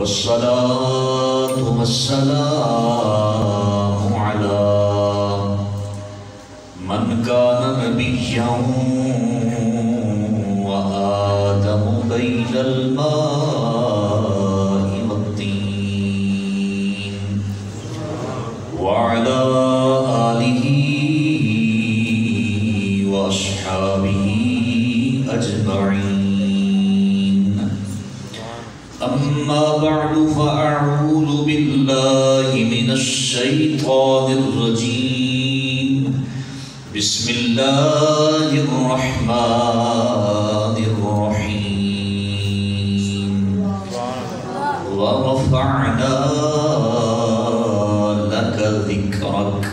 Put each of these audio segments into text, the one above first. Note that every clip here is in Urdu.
والصلاة والسلام على من كان نبيا وآدم بين الماء والطين وعلى آله وأصحابه أجمعين. أما بعد فأعوذ بالله من الشيطان الرجيم. بسم الله الرحمن الرحيم. ورفعنا لك ذكرك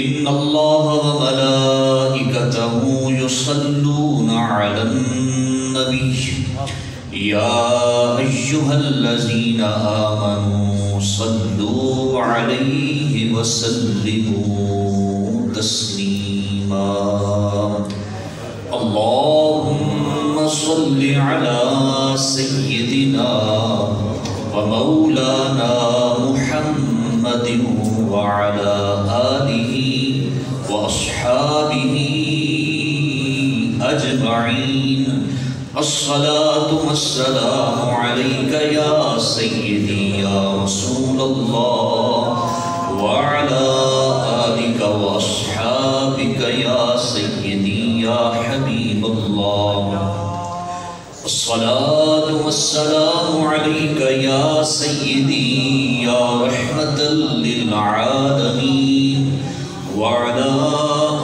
إن الله وملائكته يصلون على النبي يا أيها الذين آمنوا صلوا عليه وسلموا تسليما. اللهم صل على سيدنا ومولانا محمد وعلى آله وأصحابه أجمعين. الصلاة والسلام عليك يا سيدي يا رسول الله وعلى آلك وأصحابك يا سيدي يا حبيب الله. الصلاة والسلام عليك يا سيدي يا رحمة للعالمين وعلى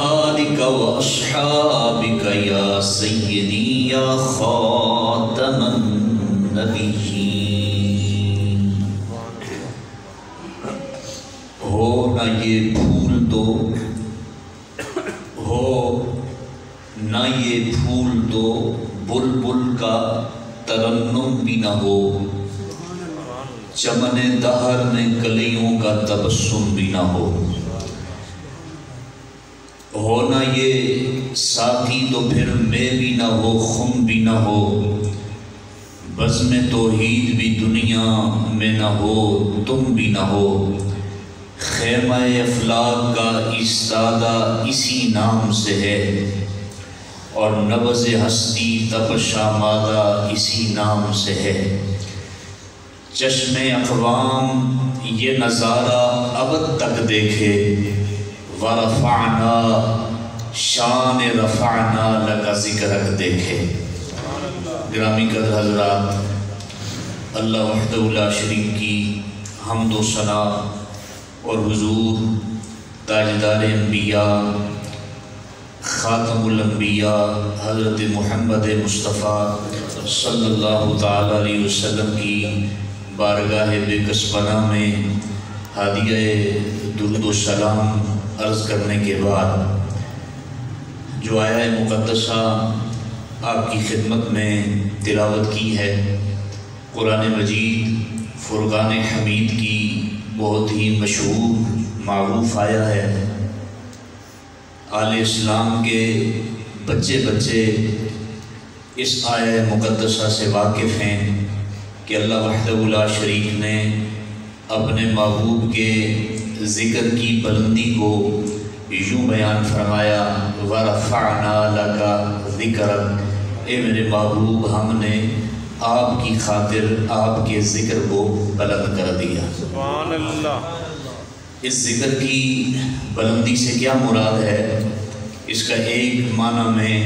آلك وأصحابك يا سيدي یا خاتم النبیین. ہو نہ یہ پھول تو ہو نہ یہ پھول تو بلبل کا ترنم بھی نہ ہو، چمن دہر میں کلیوں کا تبسم بھی نہ ہو. ہونا یہ ساتھی تو پھر میں بھی نہ ہو، خم بھی نہ ہو، بزم توحید بھی دنیا میں نہ ہو، تم بھی نہ ہو. خیمہ افلاک کا ایستادہ اسی نام سے ہے اور نبض ہستی تپش آمادہ اسی نام سے ہے. چشم اقوام یہ نظارہ ابد تک دیکھے، ورفعنا شان رفعنا لگا ذکرک دیکھے. گرامی قدر حضرات، اللہ وحدہ لا شریک کی حمد و ثنا اور حضور تاجدار انبیاء خاتم الانبیاء حضرت محمد مصطفیٰ صلی اللہ تعالی علیہ وسلم کی بارگاہ بکسبنا میں ہدیہ درود و سلام عرض کرنے کے بعد جو آیہ مقدسہ آپ کی خدمت میں تلاوت کی ہے، قرآن مجید فرقان حمید کی بہت ہی مشہور معروف آیہ ہے. آل اسلام کے بچے اس آیہ مقدسہ سے واقف ہیں کہ اللہ وحدہ لا شریک نے اپنے محبوب کے ذکر کی بلندی کو یوں بیان فرمایا، وَرَفَعْنَا لَكَ ذِكْرَكَ، اے میرے محبوب ہم نے آپ کی خاطر آپ کے ذکر کو بلند کر دیا. سبحان اللہ. اس ذکر کی بلندی سے کیا مراد ہے؟ اس کا ایک معنی میں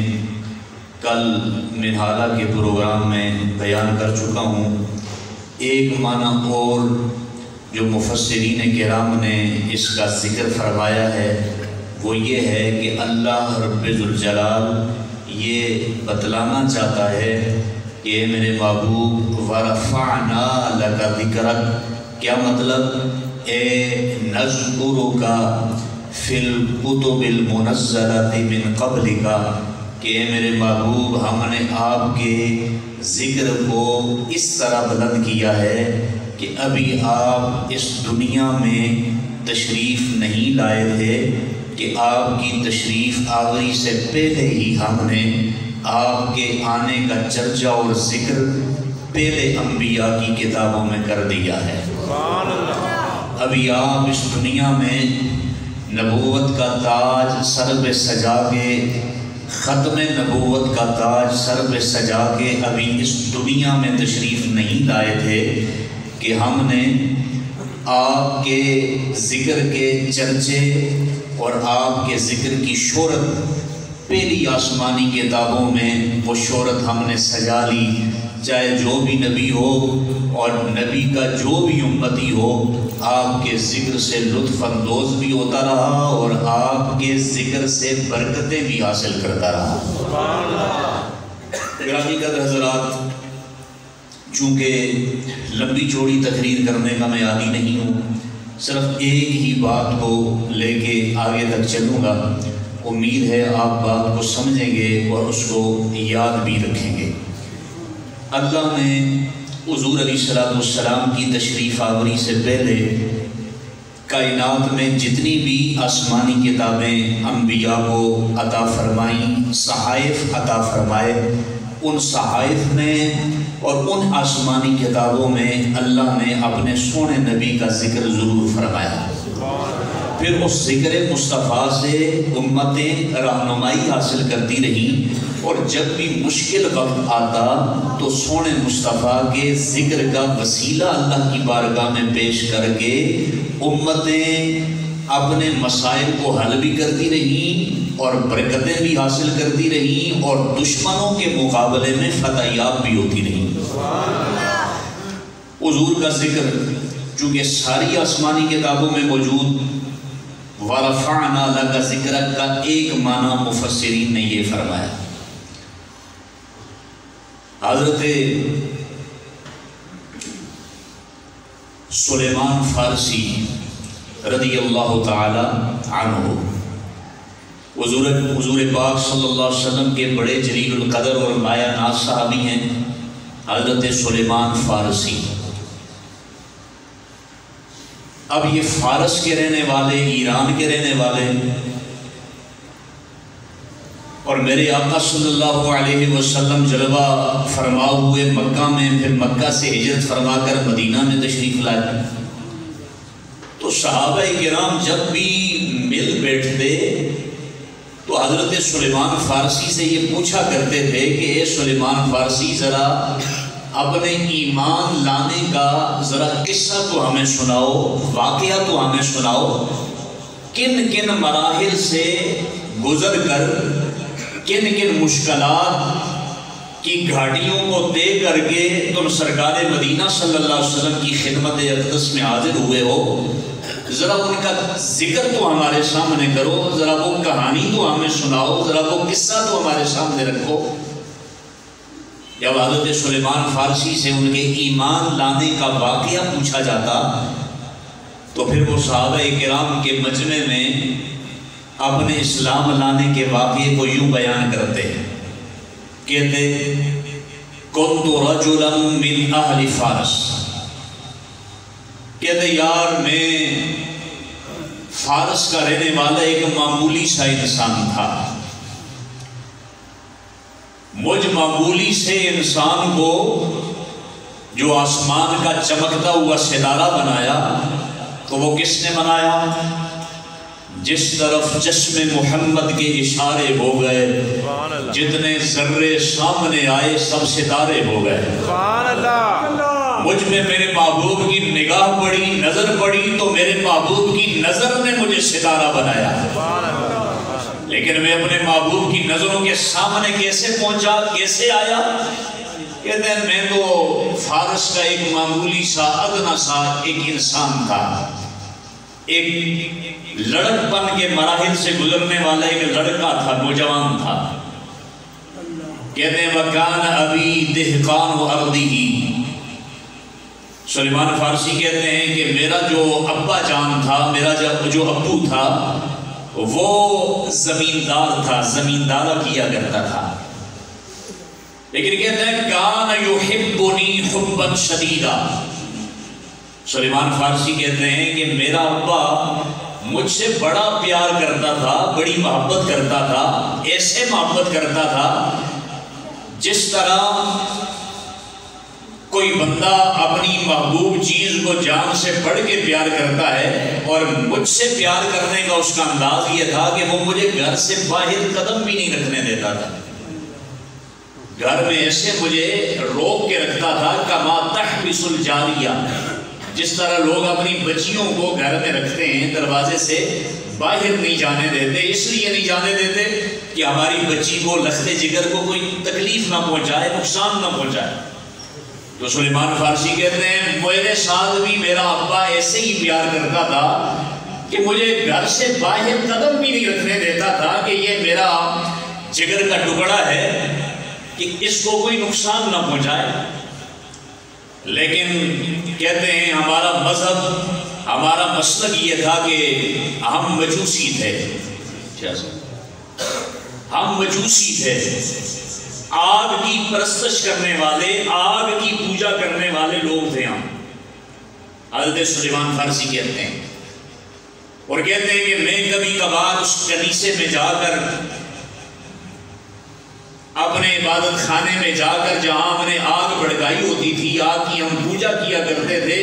کل منہالہ کے پروگرام میں بیان کر چکا ہوں. ایک معنی اور جو مفسرین کرام نے اس کا ذکر فرمایا ہے وہ یہ ہے کہ اللہ رب ذوالجلال یہ بتلانا چاہتا ہے کہ اے میرے محبوب وَرَفَعْنَا لَكَ ذِكْرَكَ، کیا مطلب؟ اے نذکرک فی الکتب المنزلۃ من قبلک، کہ اے میرے محبوب ہم نے آپ کے ذکر کو اس طرح بلند کیا ہے کہ ابھی آپ اس دنیا میں تشریف نہیں لائے تھے، کہ آپ کی تشریف آوری سے پہلے ہی ہم نے آپ کے آنے کا چرچا اور ذکر پہلے انبیاء کی کتابوں میں کر دیا ہے۔ ابھی آپ اس دنیا میں نبوت کا تاج سر پہ سجا کے، ختم نبوت کا تاج سر پہ سجا کے ابھی اس دنیا میں تشریف نہیں لائے تھے کہ ہم نے آپ کے ذکر کے چرچے اور آپ کے ذکر کی شہرت پہلی آسمانی کتابوں میں وہ شہرت ہم نے سجا لی، چاہے جو بھی نبی ہو اور نبی کا جو بھی امتی ہو آپ کے ذکر سے لطف اندوز بھی ہوتا رہا اور آپ کے ذکر سے برکتیں بھی حاصل کرتا رہا۔ گرامی قدر حضرات، چونکہ لمبی چوڑی تقریر کرنے کا میں عادی نہیں ہوں، صرف ایک ہی بات کو لے کے آگے تک چلوں گا، امید ہے آپ بات کو سمجھیں گے اور اس کو یاد بھی رکھیں گے۔ اللہ نے حضور علیہ السلام کی تشریف آوری سے پہلے کائنات میں جتنی بھی آسمانی کتابیں انبیاء کو عطا فرمائیں، صحائف عطا فرمائے، ان صحائف میں اور ان آسمانی کتابوں میں اللہ نے اپنے سونے نبی کا ذکر ضرور فرمایا۔ پھر اس ذکر مصطفیٰ سے امتیں رہنمائی حاصل کرتی رہیں، اور جب بھی مشکل وقت آتا تو سونے مصطفیٰ کے ذکر کا وسیلہ اللہ کی بارگاہ میں پیش کر کے امتیں اپنے مسائل کو حل بھی کرتی رہیں اور برکتیں بھی حاصل کرتی رہیں اور دشمنوں کے مقابلے میں فتح یاب بھی ہوتی رہیں۔ حضور کا ذکر چونکہ ساری آسمانی کتابوں میں موجود، وَرَفَعْنَا لَكَ ذِكْرَكَ کا ایک معنی مفسرین نے یہ فرمایا۔ حضرت سلیمان فارسی رضی اللہ تعالی عنہ حضور پاک صلی اللہ علیہ وسلم کے بڑے جلیل القدر اور مایہ ناز صحابی ہیں حضرت سلیمان فارسی۔ اب یہ فارس کے رہنے والے، ایران کے رہنے والے، اور میرے آقا صلی اللہ علیہ وسلم جلوہ فرما ہوئے مکہ میں، پھر مکہ سے ہجرت فرما کر مدینہ میں تشریف لائے، تو صحابہ کرام جب بھی مل بیٹھتے تو حضرت سلیمان فارسی سے یہ پوچھا کرتے تھے کہ اے سلیمان فارسی ذرا اپنے ایمان لانے کا ذرا قصہ تو ہمیں سناؤ، واقعہ تو ہمیں سناؤ، کن کن مراحل سے گزر کر، کن کن مشکلات کی گھاٹیوں کو طے کر کے تم سرکار مدینہ صلی اللہ علیہ وسلم کی خدمت اقدس میں حاضر ہوئے ہو، ذرا ان کا ذکر تو ہمارے سامنے کرو، ذرا وہ کہانی تو ہمیں سناؤ، ذرا وہ قصہ تو ہمارے سامنے رکھو۔ جب حضرت سلیمان فارسی سے ان کے ایمان لانے کا واقعہ پوچھا جاتا تو پھر وہ صحابہ کرام کے مجمع میں اپنے اسلام لانے کے واقعے کو یوں بیان کرتے ہیں، کہتے کنت رجلا من اہل فارس، کہتے یار میں فارس کا رہنے والا ایک معمولی سا انسان تھا، مجھ معمولی سے انسان کو جو آسمان کا چمکتا ہوا ستارہ بنایا تو وہ کس نے بنایا؟ جس طرف چشم محمد کے اشارے ہو گئے، جتنے ذرے سامنے آئے سب ستارے ہو گئے۔ مجھ میں میرے محبوب کی نگاہ پڑی، نظر پڑی تو میرے محبوب کی نظر نے مجھے ستارہ بنایا، لیکن میں اپنے محبوب کی نظروں کے سامنے کیسے پہنچا، کیسے آیا؟ کہتے ہیں میں تو فارس کا ایک معمولی سا ادنا سا ایک انسان تھا، ایک لڑک پن کے مراحل سے گزرنے والا ایک لڑکا تھا، نوجوان تھا۔ کہتے ہیں وَكَانَ أَبِي دِهْقَانُ أَرْضِهِ، سلیمان فارسی کہتے ہیں کہ میرا جو ابا جان تھا، میرا جو ابو تھا وہ زمیندار تھا، زمیندارہ کیا کرتا تھا، لیکن کہتے ہیں کان یحبنی حبا شدیدا، سلیمان فارسی کہتے ہیں کہ میرا ابا مجھ سے بڑا پیار کرتا تھا، بڑی محبت کرتا تھا، ایسے محبت کرتا تھا جس طرح کوئی بندہ اپنی محبوب چیز کو جان سے بڑھ کے پیار کرتا ہے، اور مجھ سے پیار کرنے کا اس کا انداز یہ تھا کہ وہ مجھے گھر سے باہر قدم بھی نہیں رکھنے دیتا تھا، گھر میں ایسے مجھے روک کے رکھتا تھا کما تحبس الجاریہ، جس طرح لوگ اپنی بچیوں کو گھر میں رکھتے ہیں، دروازے سے باہر نہیں جانے دیتے، اس لیے نہیں جانے دیتے کہ ہماری بچی کو لخت جگر کو کوئی تکلیف نہ پہنچائے، نقصان نہ پہنچائے۔ تو سلیمان فارسی کہتے ہیں میرے ساتھ بھی میرا ابا ایسے ہی پیار کرتا تھا کہ مجھے گھر سے باہر قدم بھی نہیں رکھنے دیتا تھا کہ یہ میرا جگر کا ٹکڑا ہے کہ اس کو کوئی نقصان نہ پہنچائے۔ لیکن کہتے ہیں ہمارا مذہب، ہمارا مسلک یہ تھا کہ ہم مجوسی تھے، ہم مجوسی تھے، آگ کی پرستش کرنے والے، آگ کی پوجا کرنے والے لوگ تھے ہم۔ حضرت سلیمان فارسی کہتے ہیں، اور کہتے ہیں کہ میں کبھی کبھار اس کنیسے میں جا کر، اپنے عبادت خانے میں جا کر جہاں ہم نے آگ بھڑکائی ہوتی تھی، آگ کی ہم پوجا کیا کرتے تھے،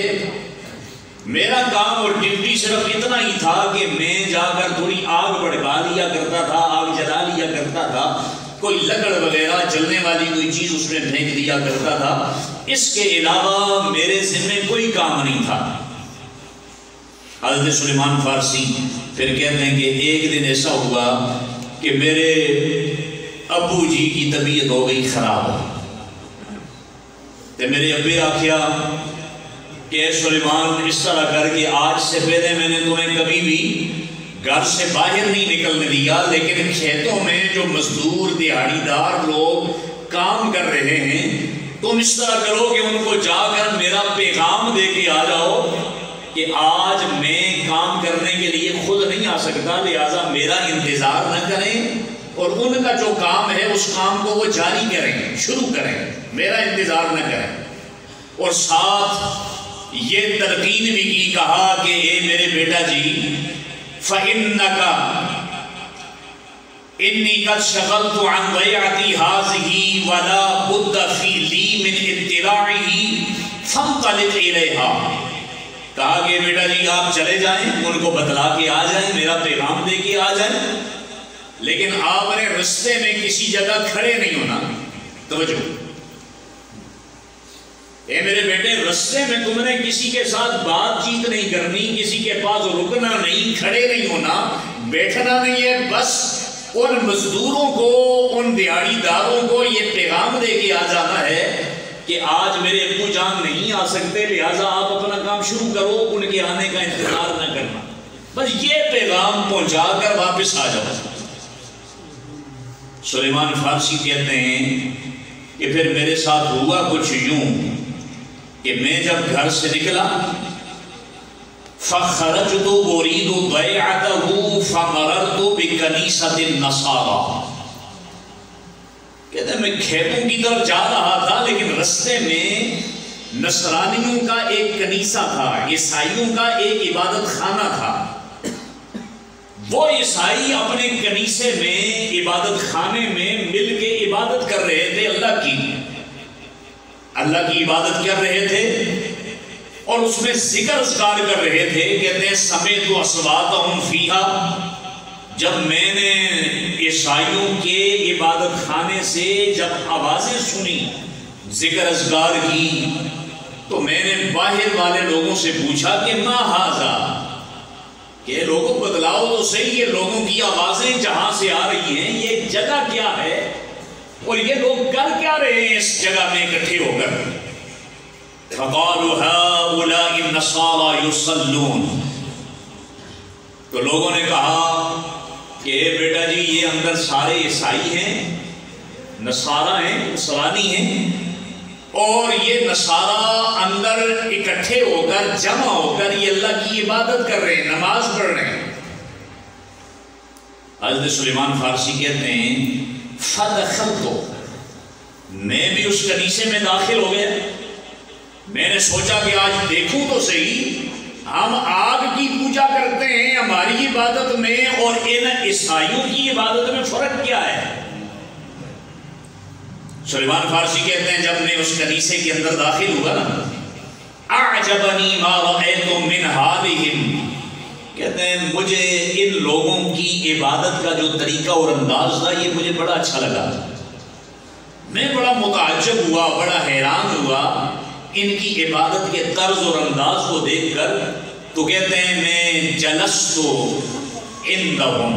میرا کام اور ڈیوٹی صرف اتنا ہی تھا کہ میں جا کر تھوڑی آگ بھڑکا لیا کرتا تھا، آگ جلا لیا کرتا تھا، کوئی لکڑ وغیرہ جلنے والی کوئی چیز اس میں پھینک دیا کرتا تھا، اس کے علاوہ میرے ذمہ کوئی کام نہیں تھا۔ حضرت سلیمان فارسی پھر کہتے ہیں کہ ایک دن ایسا ہوا کہ میرے ابو جی کی طبیعت ہو گئی خراب، تو میرے ابے آخیا کہ اے سلیمان اس طرح کر کے آج سے پہلے میں نے تمہیں کبھی بھی گھر سے باہر نہیں نکلنے دیا، لیکن کھیتوں میں جو مزدور دیہڑی دار لوگ کام کر رہے ہیں، تم اس طرح کرو کہ ان کو جا کر میرا پیغام دے کے آ جاؤ کہ آج میں کام کرنے کے لیے خود نہیں آ سکتا، لہٰذا میرا انتظار نہ کریں، اور ان کا جو کام ہے اس کام کو وہ جاری کریں، شروع کریں، میرا انتظار نہ کریں۔ اور ساتھ یہ تلقین بھی کی، کہا کہ اے میرے بیٹا جی فَإِنَّكَ إِنِّي قَدْ شَغَلْتُ عَنْ ضَيْعَتِي هَٰذِهِ وَلَا بُدَّ فِي لِي مِنْ اطِّلَاعِهِ فَانْطَلِقْ إِلَيْهَا۔ کہا کہ بیٹا جی آپ چلے جائیں، ان کو بتلا کے آ جائیں، میرا پیغام دے کے آ جائیں، لیکن آپ نے رستے میں کسی جگہ کھڑے نہیں ہونا۔ توجہ، اے میرے بیٹے رستے میں تم نے کسی کے ساتھ بات چیت نہیں کرنی، کسی کے پاس رکنا نہیں، کھڑے نہیں ہونا، بیٹھنا نہیں ہے، بس ان مزدوروں کو، ان دیہڑی داروں کو یہ پیغام دے کے آ جانا ہے کہ آج میرے ابو جان نہیں آ سکتے، لہٰذا آپ اپنا کام شروع کرو، ان کے آنے کا انتظار نہ کرنا، بس یہ پیغام پہنچا کر واپس آ جاؤ۔ سلیمان فارسی کہتے ہیں کہ پھر میرے ساتھ ہوا کچھ یوں کہ میں جب گھر سے نکلا فَخَرَجْتُ أُرِيدُ ضَيْعَتَهُ فَمَرَرْتُ بِكَنِيسَةِ النَّصَارَى۔ کہتے ہیں میں کھیتوں کی طرف جا رہا تھا، لیکن رستے میں نصرانیوں کا ایک کنیسہ تھا، عیسائیوں کا ایک عبادت خانہ تھا۔ وہ عیسائی اپنے کنیسے میں، عبادت خانے میں مل کے عبادت کر رہے تھے، اللہ کی عبادت کر رہے تھے، اور اس میں ذکر اذکار کر رہے تھے۔ کہتے ہیں سمعت اصواتهم فیہا، جب میں نے عیسائیوں کے عبادت خانے سے جب آوازیں سنی، ذکر اذکار کی، تو میں نے باہر والے لوگوں سے پوچھا کہ ما ھذا، کہ لوگوں بتلاؤ تو صحیح یہ لوگوں کی آوازیں جہاں سے آ رہی ہیں یہ جگہ کیا ہے، اور یہ لوگ کر کیا رہے ہیں اس جگہ میں اکٹھے ہو کر؟ فَقَالُوا هَٰؤُلَاءِ النَّصَارَىٰ يُصَلُّونَ، تو لوگوں نے کہا کہ اے بیٹا جی یہ اندر سارے عیسائی ہیں، نصارہ ہیں، نصرانی ہیں، اور یہ نصارہ اندر اکٹھے ہو کر، جمع ہو کر یہ اللہ کی عبادت کر رہے ہیں، نماز پڑھ رہے ہیں۔ حضرت سلیمان فارسی کہتے ہیں فَدَخَلْتُ، میں بھی اس کنیسے میں داخل ہو گیا، میں نے سوچا کہ آج دیکھوں تو صحیح، ہم آگ کی پوجا کرتے ہیں ہماری عبادت میں اور ان عیسائیوں کی عبادت میں فرق کیا ہے۔ سلیمان فارسی کہتے ہیں جب میں اس کنیسے کے اندر داخل ہوا نا، اعجبنی ما رأیت من حالہم، کہتے ہیں مجھے ان لوگوں کی عبادت کا جو طریقہ اور انداز تھا یہ مجھے بڑا اچھا لگا، میں بڑا متعجب ہوا، بڑا حیران ہوا ان کی عبادت کے طرز اور انداز کو دیکھ کر۔ تو کہتے ہیں میں جلست عندہم،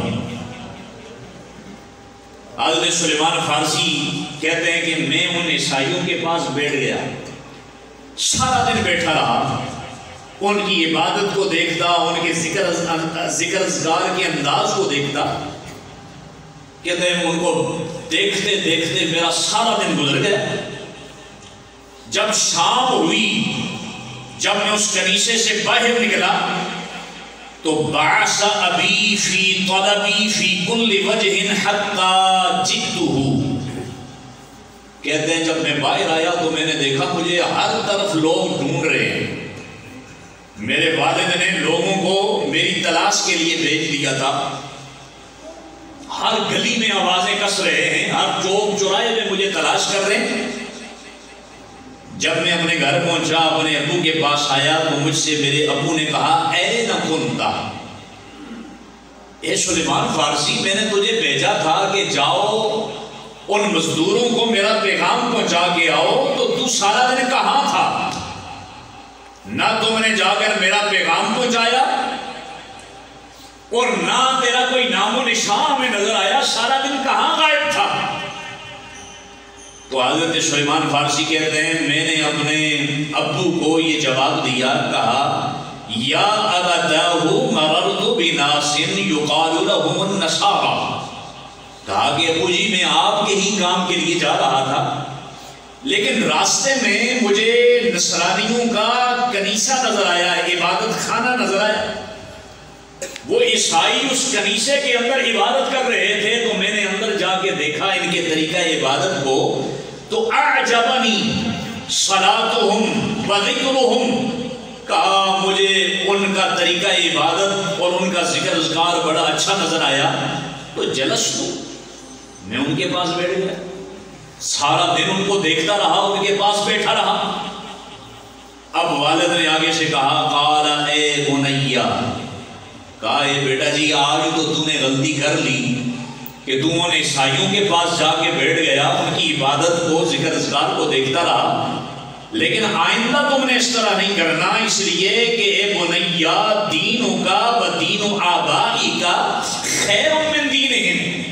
حضرت سلیمان فارسی کہتے ہیں کہ میں ان عیسائیوں کے پاس بیٹھ گیا، سارا دن بیٹھا رہا، ان کی عبادت کو دیکھتا، ان کے ذکر اذکار کے انداز کو دیکھتا۔ کہتے ہیں ان کو دیکھتے دیکھتے میرا سارا دن گزر گیا۔ جب شام ہوئی، جب میں اس کنیسے سے باہر نکلا تو بعث ابی فی طلبی فی کل وجہ حتی جئتہ، کہتے ہیں جب میں باہر آیا تو میں نے دیکھا مجھے ہر طرف لوگ ڈھونڈ رہے ہیں۔ میرے والد نے لوگوں کو میری تلاش کے لیے بھیج دیا تھا، ہر گلی میں آوازیں کس رہے ہیں، ہر چوک چوراہے میں مجھے تلاش کر رہے ہیں۔ جب میں اپنے گھر پہنچا، اپنے ابو کے پاس آیا تو مجھ سے میرے ابو نے کہا این کنتا، اے سلیمان فارسی میں نے تجھے بھیجا تھا کہ جاؤ ان مزدوروں کو میرا پیغام پہنچا کے آؤ، تو سارا دن کہاں تھا؟ نہ تم نے جا کر میرا پیغام پہنچایا اور نہ تیرا کوئی نام و نشان ہمیں نظر آیا، سارا دن کہاں غائب تھا؟ تو حضرت سلیمان فارسی کہتے ہیں میں نے اپنے ابو کو یہ جواب دیا، کہا یا ابتاہ مررت بناس یقال لهم النصارى، کہا کہ ابو جی میں آپ کے ہی کام کے لیے جا رہا تھا، لیکن راستے میں مجھے نصرانیوں کا کنیسہ نظر آیا، عبادت خانہ نظر آیا، وہ عیسائی اس کنیسے کے اندر عبادت کر رہے تھے، تو میں نے اندر جا کے دیکھا ان کے طریقہ عبادت کو، تو اعجبنی صلاتہم و ذکرہم، کہا مجھے ان کا طریقہ عبادت اور ان کا ذکر اذکار بڑا اچھا نظر آیا، تو جلست ہوں، میں ان کے پاس بیٹھ گیا، سارا دن ان کو دیکھتا رہا، ان کے پاس بیٹھا رہا۔ اب والد نے آگے سے کہا قال اے بنیا، کہا اے بیٹا جی آج تو تم نے غلطی کر لی کہ تم ان عیسائیوں کے پاس جا کے بیٹھ گیا، ان کی عبادت کو ذکر اذکار کو دیکھتا رہا، لیکن آئندہ تم نے اس طرح نہیں کرنا، اس لیے کہ اے بنیا دینوں کا و دین آبائی کا خیر من دینہم،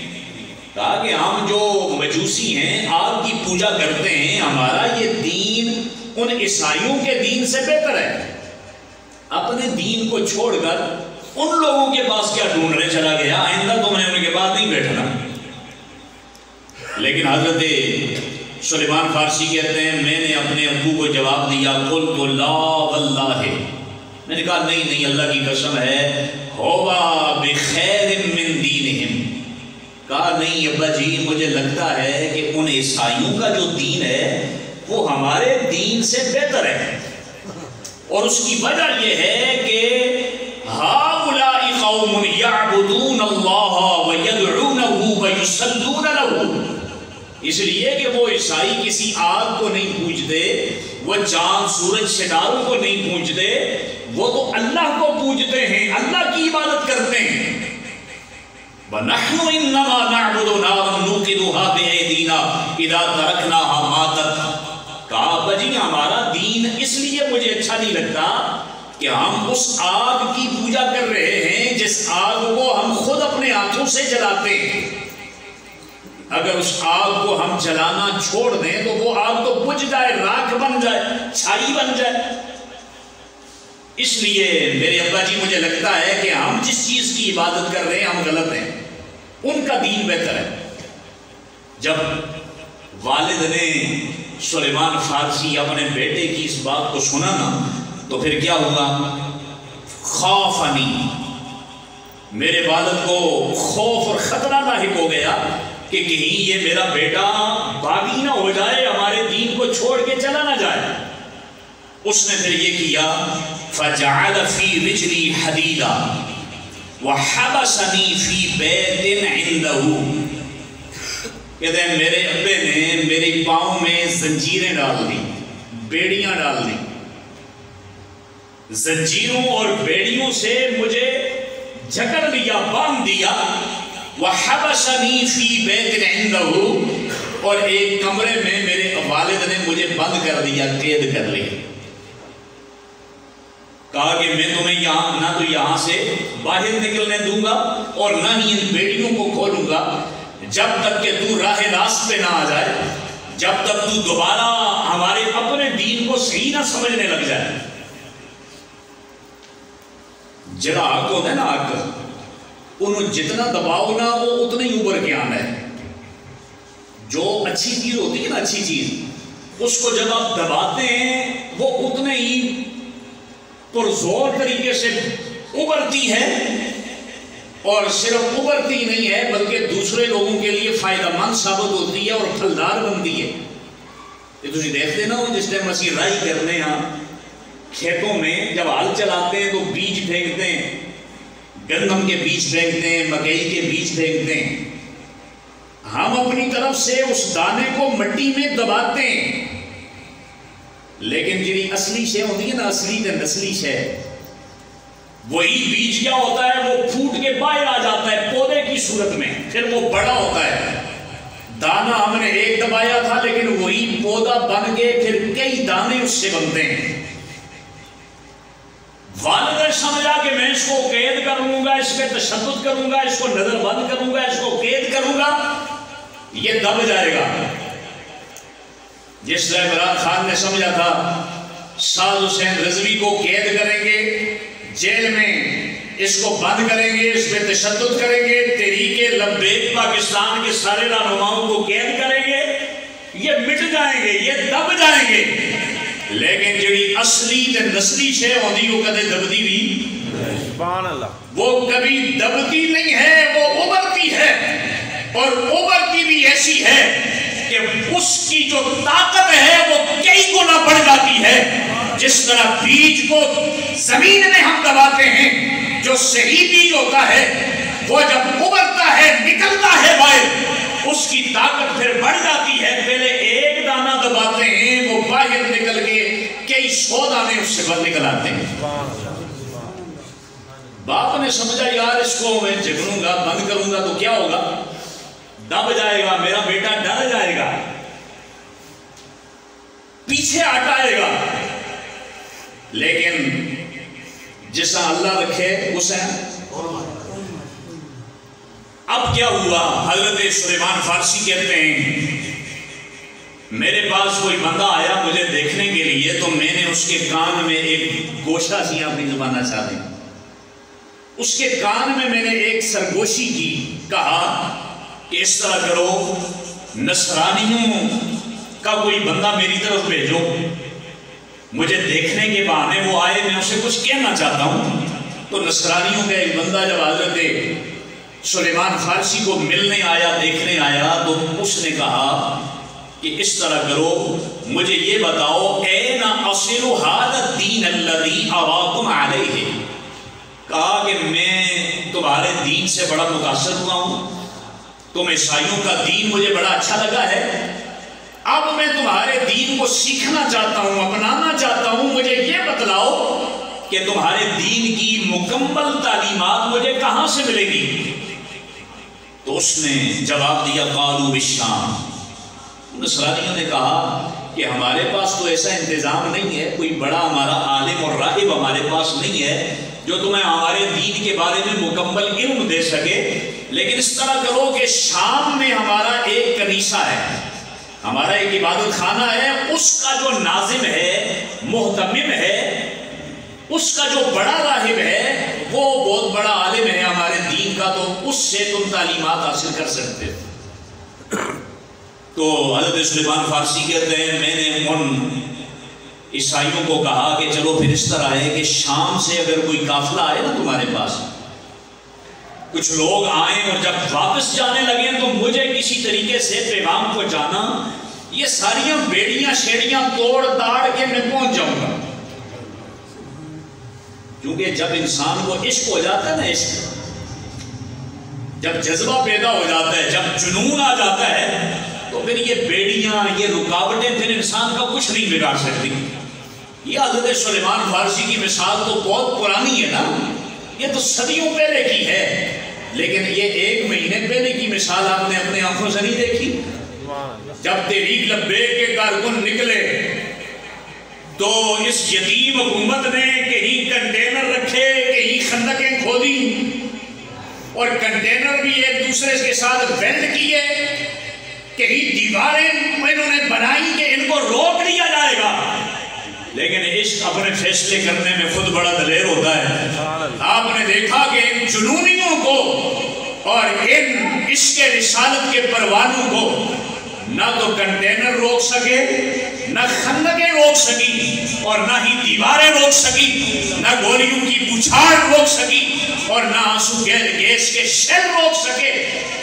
کہا کہ ہم جو مجوسی ہیں آگ کی پوجا کرتے ہیں، ہمارا یہ دین ان عیسائیوں کے دین سے بہتر ہے، اپنے دین کو چھوڑ کر ان لوگوں کے پاس کیا ڈھونڈنے چلا گیا، آئندہ تم نے ان کے پاس نہیں بیٹھنا۔ لیکن حضرت سلیمان فارسی کہتے ہیں میں نے اپنے ابو کو جواب دیا قلت لا واللہ، میں نے کہا نہیں نہیں اللہ کی قسم ہے، ہوا بخیر من دینہم، کہا نہیں ابا جی مجھے لگتا ہے کہ ان عیسائیوں کا جو دین ہے وہ ہمارے دین سے بہتر ہے، اور اس کی وجہ یہ ہے کہ ہؤلاء قوم یعبدون اللہ ویدعونہ ویصلون لہ، اس لیے کہ وہ عیسائی کسی آگ کو نہیں پوجتے، وہ چاند سورج ستاروں کو نہیں پوجتے، وہ تو اللہ کو پوجتے ہیں، اللہ کی عبادت کرتے ہیں۔ وَنَحْنُ إِنَّمَا نَعْبُدُ نَارًا نُوقِدُهَا بِأَيْدِينَا إِذَا تَرَكْنَاهَا مَاتَتْ، کہا بجی ہمارا دین اس لیے مجھے اچھا نہیں لگتا کہ ہم اس آگ کی پوجا کر رہے ہیں جس آگ کو ہم خود اپنے ہاتھوں سے جلاتے ہیں، اگر اس آگ کو ہم جلانا چھوڑ دیں تو وہ آگ تو بجھ جائے، راکھ بن جائے، چھائی بن جائے۔ اس لیے میرے ابا جی مجھے لگتا ہے کہ ہم جس چیز کی عبادت کر رہے ہیں ہم غلط ہیں، ان کا دین بہتر ہے۔ جب والد نے سلیمان فارسی اپنے بیٹے کی اس بات کو سنا نا تو پھر کیا ہوا، خوفنی، میرے والد کو خوف اور خطرہ لاحق ہو گیا کہ کہیں یہ میرا بیٹا باغی نہ ہو جائے، ہمارے دین کو چھوڑ کے چلا نہ جائے۔ اس نے پھر یہ کیا فَجَعَلَ فِي رِجْلِي حَدِيدًا وَحَبَسَنِي فِي بَيْتٍ عِنْدَهُ، کہتے ہیں میرے ابے نے میرے پاؤں میں زنجیریں ڈال دی، بیڑیاں ڈال دی، زنجیروں اور بیڑیوں سے مجھے جکڑ لیا، باندھ دیا، وَحَبَسَنِي فِي بَيْتٍ عِنْدَهُ، اور ایک کمرے میں میرے والد نے مجھے بند کر دیا، قید کر لیا۔ کہا کہ میں تمہیں یہاں نہ تو یہاں سے باہر نکلنے دوں گا اور نہ ہی ان بیڑیوں کو کھولوں گا جب تک کہ تو راہ راست پہ نہ آ جائے، جب تک تو دوبارہ ہمارے اپنے دین کو صحیح نہ سمجھنے لگ جائے۔ جڑا حق ہوتا ہے نا، حق انہوں جتنا دباؤ نا وہ اتنا ہی اوپر کے آنا ہے۔ جو اچھی چیز ہوتی ہے نا، اچھی چیز، اس کو جب آپ دباتے ہیں وہ اتنے ہی پرزور طریقے سے ابھرتی ہے، اور صرف ابھرتی نہیں ہے بلکہ دوسرے لوگوں کے لیے فائدہ مند ثابت ہوتی ہے اور پھلدار بنتی ہے۔ یہ تھی دیکھتے نا جس ٹائم اسی رائی کرنے ہاں کھیتوں میں جب ہل چلاتے ہیں تو بیج پھینکتے ہیں، گندم کے بیج پھینکتے ہیں، مکئی کے بیج پھینکتے ہیں، ہم اپنی طرف سے اس دانے کو مٹی میں دباتے ہیں، لیکن جی اصلی شے ہوتی ہے نا، اصلی تے نسلی شے، وہی بیج کیا ہوتا ہے، وہ پھوٹ کے باہر آ جاتا ہے پودے کی صورت میں، پھر وہ بڑا ہوتا ہے۔ دانا ہم نے ایک دبایا تھا لیکن وہی پودا بن کے پھر کئی دانے اس سے بنتے ہیں۔ والد نے سمجھا کہ میں اس کو قید کر لوں گا، اس پہ تشدد کروں گا، اس کو نظر بند کروں گا، اس کو قید کروں گا، یہ دب جائے گا۔ جس طرح عمران خان نے سمجھا تھا سعد حسین رضوی کو قید کریں گے، جیل میں اس کو بند کریں گے، اس پہ تشدد کریں گے، تحریک لبیک پاکستان کے سارے رہنماؤں کو قید کریں گے، یہ مٹ جائیں گے، یہ دب جائیں گے، لیکن جڑی اصلی تے نسلی شے ہوندی وہ کدے دبدی بھی، سبحان اللہ، وہ کبھی دبتی نہیں ہے، وہ ابھرتی ہے، اور ابھرتی بھی ایسی ہے کہ اس کی جو طاقت ہے وہ کئی گنا بڑھ جاتی ہے۔ جس طرح بیج کو زمین میں ہم دباتے ہیں، جو صحیح بیج ہوتا ہے وہ جب ابھرتا ہے، نکلتا ہے باہر، اس کی طاقت پھر بڑھ جاتی ہے۔ پہلے ایک دانہ دباتے ہیں، وہ باہر نکل کے کئی 100 دانے اس سے باہر نکل آتے ہیں۔ باپ نے سمجھا یار اس کو میں جگڑوں گا، بند کروں گا تو کیا ہوگا، دب جائے گا، میرا بیٹا ڈر جائے گا، پیچھے ہٹائے گا، لیکن جیسا اللہ رکھے اسے۔ اب کیا ہوا، حضرت سلیمان فارسی کہتے ہیں میرے پاس کوئی بندہ آیا مجھے دیکھنے کے لیے، تو میں نے اس کے کان میں ایک گوشہ سی، اپنی زبانہ چاہتے ہیں، اس کے کان میں نے ایک سرگوشی کی، کہا کہ اس طرح کرو، نصرانیوں کا کوئی بندہ میری طرف بھیجو، مجھے دیکھنے کے بہانے وہ آئے، میں اسے کچھ کہنا چاہتا ہوں۔ تو نصرانیوں کا ایک بندہ جب حضرت سلیمان فارسی کو ملنے آیا، دیکھنے آیا، تو اس نے کہا کہ اس طرح کرو، مجھے یہ بتاؤ، اَيْنَ أَصِلُ هَذَا الدِّينَ الَّذِي أَرَاكُمْ عَلَيْهِ، کہا کہ میں تمہارے دین سے بڑا متاثر ہوا ہوں، تم عیسائیوں کا دین مجھے بڑا اچھا لگا ہے، اب میں تمہارے دین کو سیکھنا چاہتا ہوں، اپنانا چاہتا ہوں، مجھے یہ بتلاؤ کہ تمہارے دین کی مکمل تعلیمات مجھے کہاں سے ملے گی؟ تو اس نے جواب دیا قالوا بالشام، نصرانیوں نے کہا کہ ہمارے پاس تو ایسا انتظام نہیں ہے، کوئی بڑا ہمارا عالم اور راہب ہمارے پاس نہیں ہے جو تمہیں ہمارے دین کے بارے میں مکمل علم دے سکے، لیکن اس طرح کرو کہ شام میں ہمارا ایک کنیسہ ہے، ہمارا ایک عبادت خانہ ہے، اس کا جو ناظم ہے، محتمم ہے، اس کا جو بڑا راہب ہے، وہ بہت بڑا عالم ہے ہمارے دین کا، تو اس سے تم تعلیمات حاصل کر سکتے ہو۔ تو حضرت سلیمان فارسی کہتے ہیں میں نے ان عیسائیوں کو کہا کہ چلو پھر اس طرح ہے کہ شام سے اگر کوئی قافلہ آئے نا تمہارے پاس، کچھ لوگ آئیں اور جب واپس جانے لگیں تو مجھے کسی طریقے سے پیغام کو جانا، یہ ساریاں بیڑیاں شیڑیاں توڑ داڑ کے میں پہنچ جاؤں گا، کیونکہ جب انسان کو عشق ہو جاتا ہے نا، عشق جب جذبہ پیدا ہو جاتا ہے، جب جنون آ جاتا ہے، تو پھر یہ بیڑیاں، یہ رکاوٹیں پھر انسان کا کچھ نہیں بگاڑ سکتی۔ یہ حضرت سلیمان فارسی کی مثال تو بہت پرانی ہے نا، یہ تو صدیوں پہلے کی ہے، لیکن یہ 1 مہینے پہلے کی مثال آپ نے اپنے آنکھوں سے نہیں دیکھی۔ جب تحریک لبیک کے کارکن نکلے تو اس یتیم حکومت نے کہیں کنٹینر رکھے، کہیں خندقیں کھودی، اور کنٹینر بھی ایک دوسرے کے ساتھ ویلڈ کیے، کہیں دیواریں انہوں نے بنائی کہ ان کو روک دیا جائے گا، لیکن عشق اپنے فیصلے کرنے میں خود بڑا دلیر ہوتا ہے۔ آپ نے دیکھا کہ ان جنونیوں کو اور ان عشق رسالت کے پروانوں کو نہ تو کنٹینر روک سکے، نہ خندقیں روک سکی، اور نہ ہی دیواریں روک سکی، نہ گولیوں کی بچھاڑ روک سکی، اور نہ آنسو گیس کے شیل روک سکے،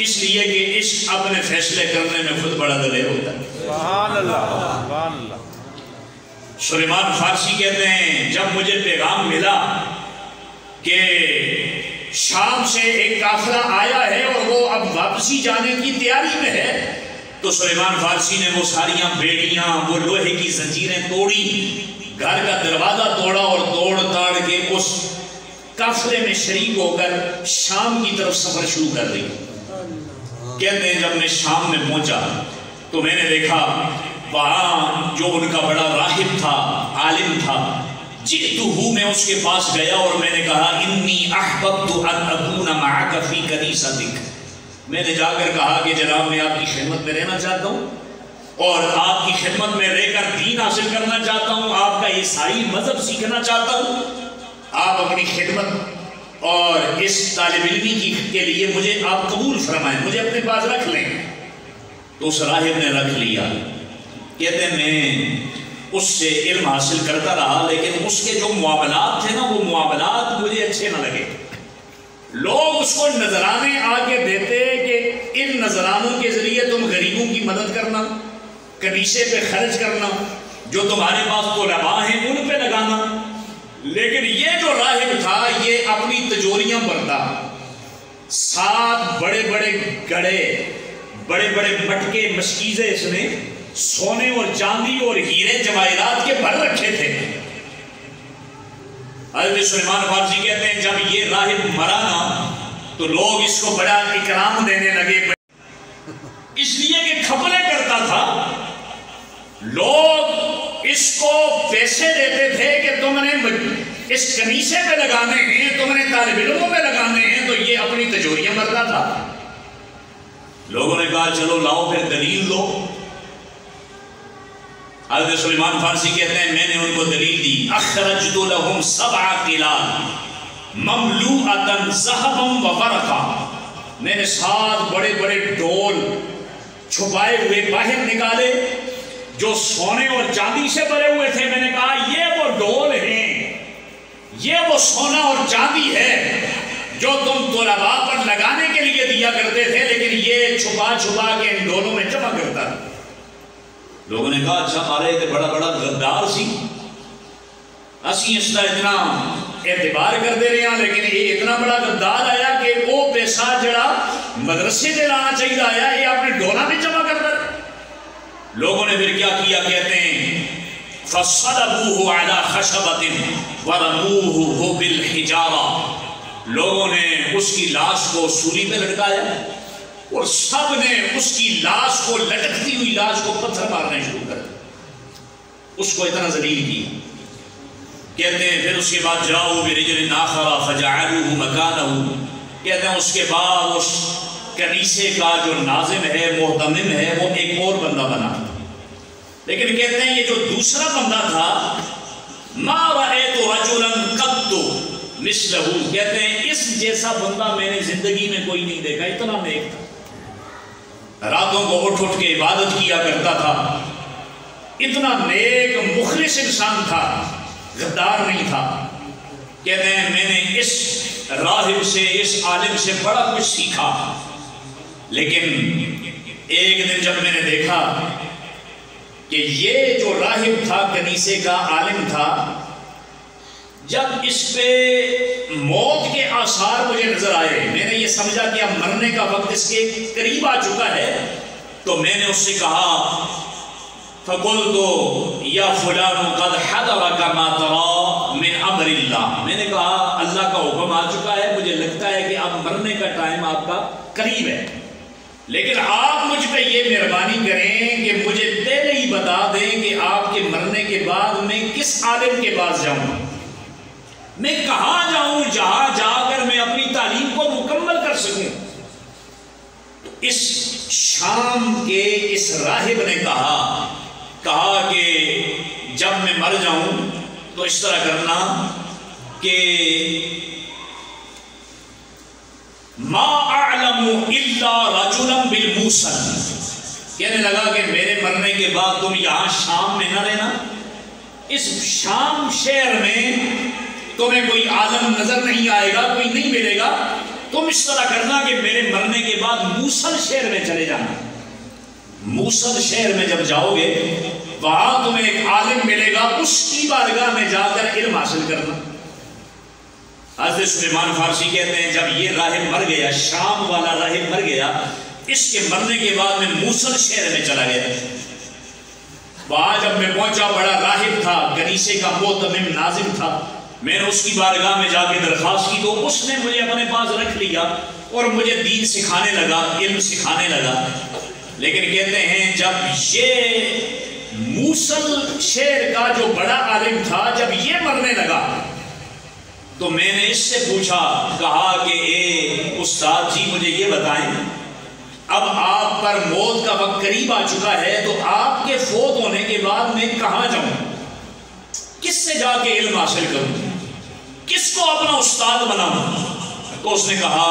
اس لیے کہ عشق اپنے فیصلے کرنے میں خود بڑا دلیر ہوتا ہے۔ سبحان اللہ، سبحان اللہ۔ سلیمان فارسی کہتے ہیں جب مجھے پیغام ملا کہ شام سے ایک قافلہ آیا ہے اور وہ اب واپسی جانے کی تیاری میں ہے، تو سلیمان فارسی نے وہ ساریاں بیڑیاں، وہ لوہے کی زنجیریں توڑی، گھر کا دروازہ توڑا، اور توڑ تاڑ کے اس قافلے میں شریک ہو کر شام کی طرف سفر شروع کر دی۔ کہتے ہیں جب میں شام میں پہنچا تو میں نے دیکھا وہاں جو ان کا بڑا راہب تھا، عالم تھا، جئتہ، میں اس کے پاس گیا اور میں نے کہا انی احببت ان اکون معک فی کنیستک، میں نے جا کر کہا کہ جناب میں آپ کی خدمت میں رہنا چاہتا ہوں اور آپ کی خدمت میں رہ کر دین حاصل کرنا چاہتا ہوں، آپ کا عیسائی مذہب سیکھنا چاہتا ہوں، آپ اپنی خدمت اور اس طالب علمی کے لیے مجھے آپ قبول فرمائیں، مجھے اپنے پاس رکھ لیں۔ تو اس راہب نے رکھ لیا۔ کہتے ہیں میں اس سے علم حاصل کرتا رہا، لیکن اس کے جو معاملات تھے نا، وہ معاملات مجھے اچھے نہ لگے۔ لوگ اس کو نذرانے آگے دیتے کہ ان نذرانوں کے ذریعے تم غریبوں کی مدد کرنا، کنیسے پہ خرچ کرنا، جو تمہارے پاس طلباء ہیں ان پہ لگانا، لیکن یہ جو راہب تھا یہ اپنی تجوریاں بھرتا، 7 بڑے بڑے گڑھے، بڑے بڑے مٹکے، مشکیزیں اس نے سونے اور چاندی اور ہیرے جواہرات کے بھر رکھے تھے۔ حضرت سلیمان فارسی کہتے ہیں جب یہ راہب مرا نا تو لوگ اس کو بڑا اکرام دینے لگے، اس لیے کہ کھپلے کرتا تھا۔ لوگ اس کو پیسے دیتے تھے کہ تم نے اس کنیسے پہ لگانے ہیں، تم نے طالب علموں پہ لگانے ہیں، تو یہ اپنی تجوریاں بھرتا تھا۔ لوگوں نے کہا چلو لاؤ پھر دلیل دو۔ حضرت سلیمان فارسی کہتے ہیں میں نے ان کو دلیل دی، اخرجت لهم 7 قلال مملوءۃ ذهبا وورقا، میں نے 7 بڑے بڑے ڈول چھپائے ہوئے باہر نکالے جو سونے اور چاندی سے بھرے ہوئے تھے۔ میں نے کہا یہ وہ ڈول ہیں، یہ وہ سونا اور چاندی ہے جو تم طلباء پر لگانے کے لیے دیا کرتے تھے، لیکن یہ چھپا چھپا کے ان ڈولوں میں جمع کرتا ہے۔ لوگوں نے کہا اچھا مارے تے بڑا بڑا غدار سی، اسی اس کا اتنا اعتبار کر دے رہے ہیں، لیکن یہ اتنا بڑا غدار آیا کہ وہ پیسہ جڑا مدرسے دے لانا چاہیے آیا یہ اپنے ڈولا میں جمع کر دے۔ لوگوں نے پھر کیا کیا، کہتے ہیں فَصَلَبُوهُ عَلَى خَشَبَةٍ وَرَمُوهُ بِالْحِجَارَةِ، لوگوں نے اس کی لاش کو سولی پہ لٹکایا اور سب نے اس کی لاش کو، لٹکتی ہوئی لاش کو پتھر مارنے شروع کر دیا، اس کو اتنا ذلیل کیا۔ کہتے ہیں پھر اس کے بعد جاؤ برجل آخر فجعلوه مکانہ، کہتے ہیں اس کے بعد اس کنیسے کا جو ناظم ہے، محتمم ہے، وہ ایک اور بندہ بنا، لیکن کہتے ہیں یہ جو دوسرا بندہ تھا ما رأیت رجلا قط مثلہ، کہتے ہیں اس جیسا بندہ میں نے زندگی میں کوئی نہیں دیکھا، اتنا نیک تھا، راتوں کو اٹھ اٹھ کے عبادت کیا کرتا تھا، اتنا نیک مخلص انسان تھا، غدار نہیں تھا۔ کہتے ہیں میں نے اس راہب سے، اس عالم سے بڑا کچھ سیکھا، لیکن ایک دن جب میں نے دیکھا کہ یہ جو راہب تھا، کنیسے کا عالم تھا، جب اس پہ موت کے آثار مجھے نظر آئے، میں نے یہ سمجھا کہ اب مرنے کا وقت اس کے قریب آ چکا ہے، تو میں نے اس سے کہا فَقُلْتُ يَا فُلَانُ قَدْ حَضَرَكَ مَا تَرَى مِنْ أَمْرِ اللَّهِ، میں نے کہا اللہ کا حکم آ چکا ہے، مجھے لگتا ہے کہ اب مرنے کا ٹائم آپ کا قریب ہے، لیکن آپ مجھ پہ یہ مہربانی کریں کہ مجھے پہلے ہی بتا دیں کہ آپ کے مرنے کے بعد میں کس عالم کے پاس جاؤں، میں کہاں جاؤں جہاں جا کر میں اپنی تعلیم کو مکمل کر سکوں۔ اس شام کے اس راہب نے کہا کہ جب میں مر جاؤں تو اس طرح کرنا کہ ما اعلم الا رجلا بالموصل، کہنے لگا کہ میرے مرنے کے بعد تم یہاں شام میں نہ رہنا، اس شام شہر میں تمہیں کوئی عالم نظر نہیں آئے گا، کوئی نہیں ملے گا، تم اس طرح کرنا کہ میرے مرنے کے بعد موصل شہر میں چلے جانا، موصل شہر میں جب جاؤ گے وہاں تمہیں ایک عالم ملے گا، اس کی بارگاہ میں جا کر علم حاصل کرنا۔ حضرت سلیمان فارسی کہتے ہیں جب یہ راہب مر گیا، شام والا راہب مر گیا، اس کے مرنے کے بعد میں موصل شہر میں چلا گیا، وہاں جب میں پہنچا بڑا راہب تھا، کنیسے کا معتمم ناظم تھا، میں نے اس کی بارگاہ میں جا کے درخواست کی تو اس نے مجھے اپنے پاس رکھ لیا اور مجھے دین سکھانے لگا، علم سکھانے لگا، لیکن کہتے ہیں جب یہ موصل شہر کا جو بڑا عالم تھا جب یہ مرنے لگا تو میں نے اس سے پوچھا، کہا کہ اے استاد جی مجھے یہ بتائیں اب آپ پر موت کا وقت قریب آ چکا ہے تو آپ کے فوت ہونے کے بعد میں کہاں جاؤں، کس سے جا کے علم حاصل کروں، کس کو اپنا استاد بناؤں؟ تو اس نے کہا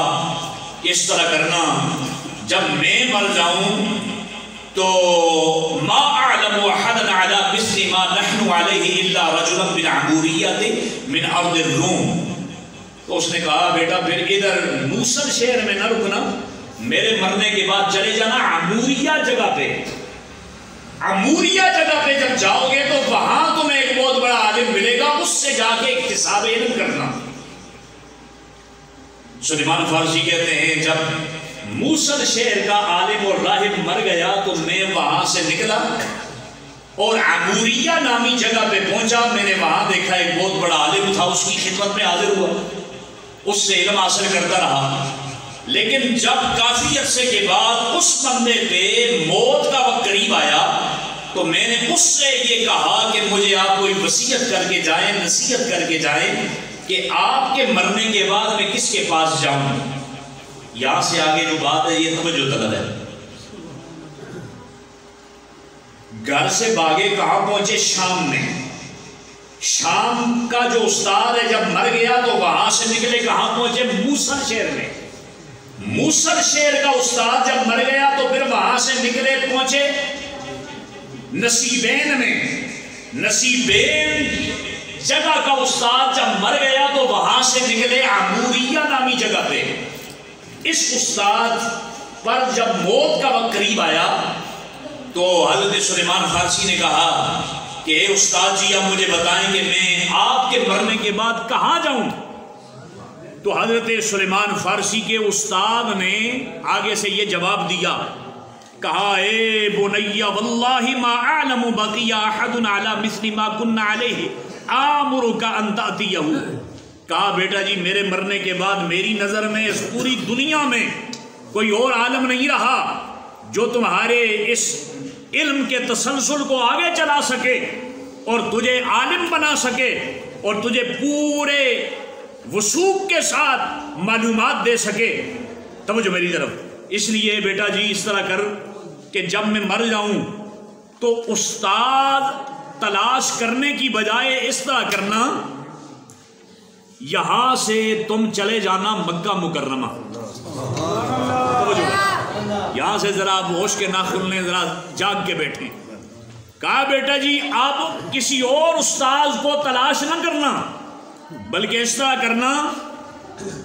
کہ اس طرح کرنا جب میں مر جاؤں تو ما اعلم احدا علی مثل ما نحن علیہ الا رجلا بالعبوریۃ من ارض الروم، تو اس نے کہا بیٹا پھر ادھر موصل شہر میں نہ رکنا، میرے مرنے کے بعد چلے جانا عموریہ جگہ پہ، عموریہ جگہ پہ جب جاؤ گے تو وہاں تمہیں ایک بہت بڑا عالم ملے گا، اس سے جا کے اکتساب علم کرنا۔ سلیمان فارسی کہتے ہیں جب موصل شہر کا عالم اور راہب مر گیا تو میں وہاں سے نکلا اور عموریہ نامی جگہ پہ پہنچا، میں نے وہاں دیکھا ایک بہت بڑا عالم تھا، اس کی خدمت میں حاضر ہوا، اس سے علم حاصل کرتا رہا، لیکن جب کافی عرصے کے بعد اس بندے پہ موت کا وقت قریب آیا تو میں نے اس سے یہ کہا کہ مجھے آپ کوئی وصیت کر کے جائیں، نصیحت کر کے جائیں کہ آپ کے مرنے کے بعد میں کس کے پاس جاؤں۔ یہاں سے آگے جو بات ہے یہ توجہ طلب ہے، گھر سے بھاگے کہاں پہنچے؟ شام میں، شام کا جو استاد ہے جب مر گیا تو وہاں سے نکلے کہاں پہنچے؟ موصل شہر میں، موصل شہر کا استاد جب مر گیا تو پھر وہاں سے نکلے پہنچے نصیبین میں، نصیبین جگہ کا استاد جب مر گیا تو وہاں سے نکلے عموریہ نامی جگہ پہ۔ اس استاد پر جب موت کا وقت قریب آیا تو حضرت سلیمان فارسی نے کہا کہ اے استاد جی اب مجھے بتائیں کہ میں آپ کے مرنے کے بعد کہاں جاؤں؟ تو حضرت سلیمان فارسی کے استاد نے آگے سے یہ جواب دیا، کہا اے بنی واللہ ما اعلم بقی احد علی مثل ما کن علیہ آمرک ان تأتیہ، کہا بیٹا جی میرے مرنے کے بعد میری نظر میں اس پوری دنیا میں کوئی اور عالم نہیں رہا جو تمہارے اس علم کے تسلسل کو آگے چلا سکے اور تجھے عالم بنا سکے اور تجھے پورے وثوق کے ساتھ معلومات دے سکے۔ توجہ میری طرف، اس لیے بیٹا جی اس طرح کر کہ جب میں مر جاؤں تو استاد تلاش کرنے کی بجائے اس طرح کرنا یہاں سے تم چلے جانا مکہ مکرمہ۔ یہاں سے ذرا آپ ہوش کے ناخن لیں، ذرا جاگ کے بیٹھیں۔ کہا بیٹا جی اب کسی اور استاذ کو تلاش نہ کرنا بلکہ اس طرح کرنا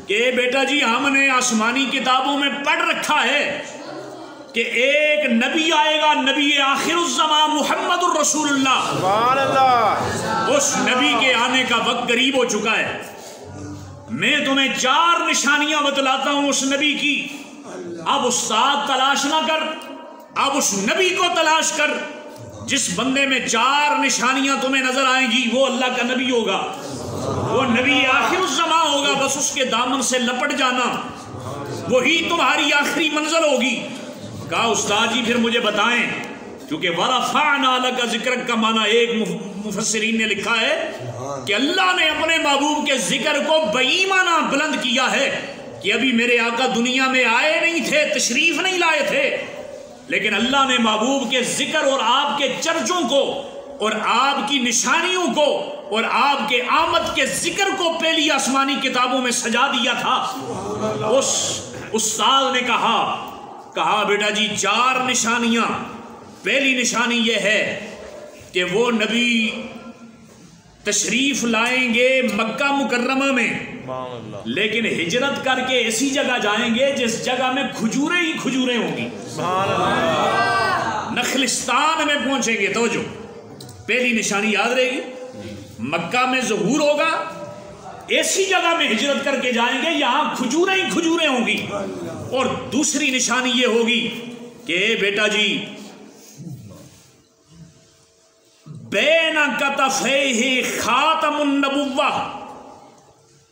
کہ بیٹا جی ہم نے آسمانی کتابوں میں پڑھ رکھا ہے کہ ایک نبی آئے گا، نبی آخر الزمان محمد الرسول اللہ، سبحان اللہ، اس نبی کے آنے کا وقت قریب ہو چکا ہے. میں تمہیں 4 نشانیاں بتلاتا ہوں اس نبی کی. اب استاد تلاش نہ کر, اب اس نبی کو تلاش کر. جس بندے میں 4 نشانیاں تمہیں نظر آئیں گی وہ اللہ کا نبی ہوگا, وہ نبی آخر الزمان ہوگا. بس اس کے دامن سے لپٹ جانا, وہی تمہاری آخری منزل ہوگی. کہا استاد جی پھر مجھے بتائیں, کیونکہ وَرَفَعْنَا لَكَ ذِكْرَكَ کا معنی ایک مفسرین نے لکھا ہے کہ اللہ نے اپنے محبوب کے ذکر کو بےایمانہ بلند کیا ہے کہ ابھی میرے آقا دنیا میں آئے نہیں تھے, تشریف نہیں لائے تھے, لیکن اللہ نے محبوب کے ذکر اور آپ کے چرچوں کو اور آپ کی نشانیوں کو اور آپ کے آمد کے ذکر کو پہلی آسمانی کتابوں میں سجا دیا تھا. اس استاد نے کہا بیٹا جی 4 نشانیاں. پہلی نشانی یہ ہے کہ وہ نبی تشریف لائیں گے مکہ مکرمہ میں, لیکن ہجرت کر کے ایسی جگہ جائیں گے جس جگہ میں کھجوریں ہی کھجوریں ہوں گی. نخلستان میں پہنچیں گے. توجہ, پہلی نشانی یاد رہے گی, مکہ میں ظہور ہوگا, ایسی جگہ میں ہجرت کر کے جائیں گے یہاں کھجوریں ہی کھجوریں ہوں گی. اور دوسری نشانی یہ ہوگی کہ بیٹا جی بین کتفیہ خاتم النبوہ,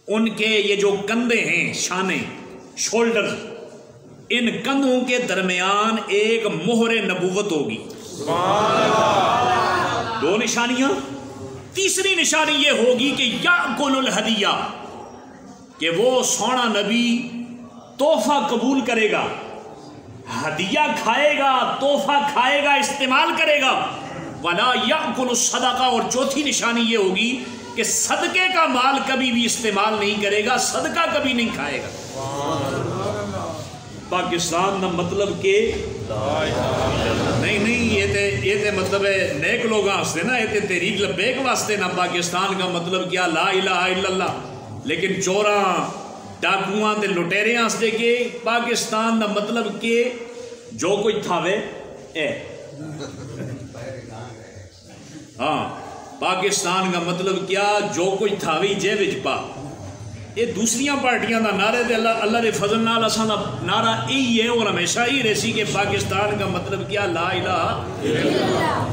ان کے یہ جو کندھے ہیں, شانے, شولڈر, ان کندھوں کے درمیان ایک مہر نبوت ہوگی. 2 نشانیاں. تیسری نشانی یہ ہوگی کہ یاکل الہدیہ, کہ وہ سونا نبی تحفہ قبول کرے گا, ہدیہ کھائے گا, تحفہ کھائے گا, استعمال کرے گا. ولا یاکل الصدقہ, اور چوتھی نشانی یہ ہوگی کہ صدقے کا مال کبھی بھی استعمال نہیں کرے گا, صدقہ کبھی نہیں کھائے گا. پاکستان دا مطلب کہ نہیں یہ تے مطلب ہے نیک لوگ واسطے نا, یہ تے تحریک لبیک واسطے نا. پاکستان کا مطلب کیا لا الہ الا اللہ, لیکن چوراں ڈاکواں تے لٹیریاں واسطے کہ پاکستان دا مطلب کہ جو کوئی تھاوے اے. ہاں, پاکستان کا مطلب کیا جو کوئی تھاوی جے وچ پا. یہ دوسریاں پارٹیاں دا نعرے تے اللہ دے فضل نال اساں دا نعرہ یہی ہے اور ہمیشہ ہی رہسی کہ پاکستان کا مطلب کیا لا الہ الا اللہ.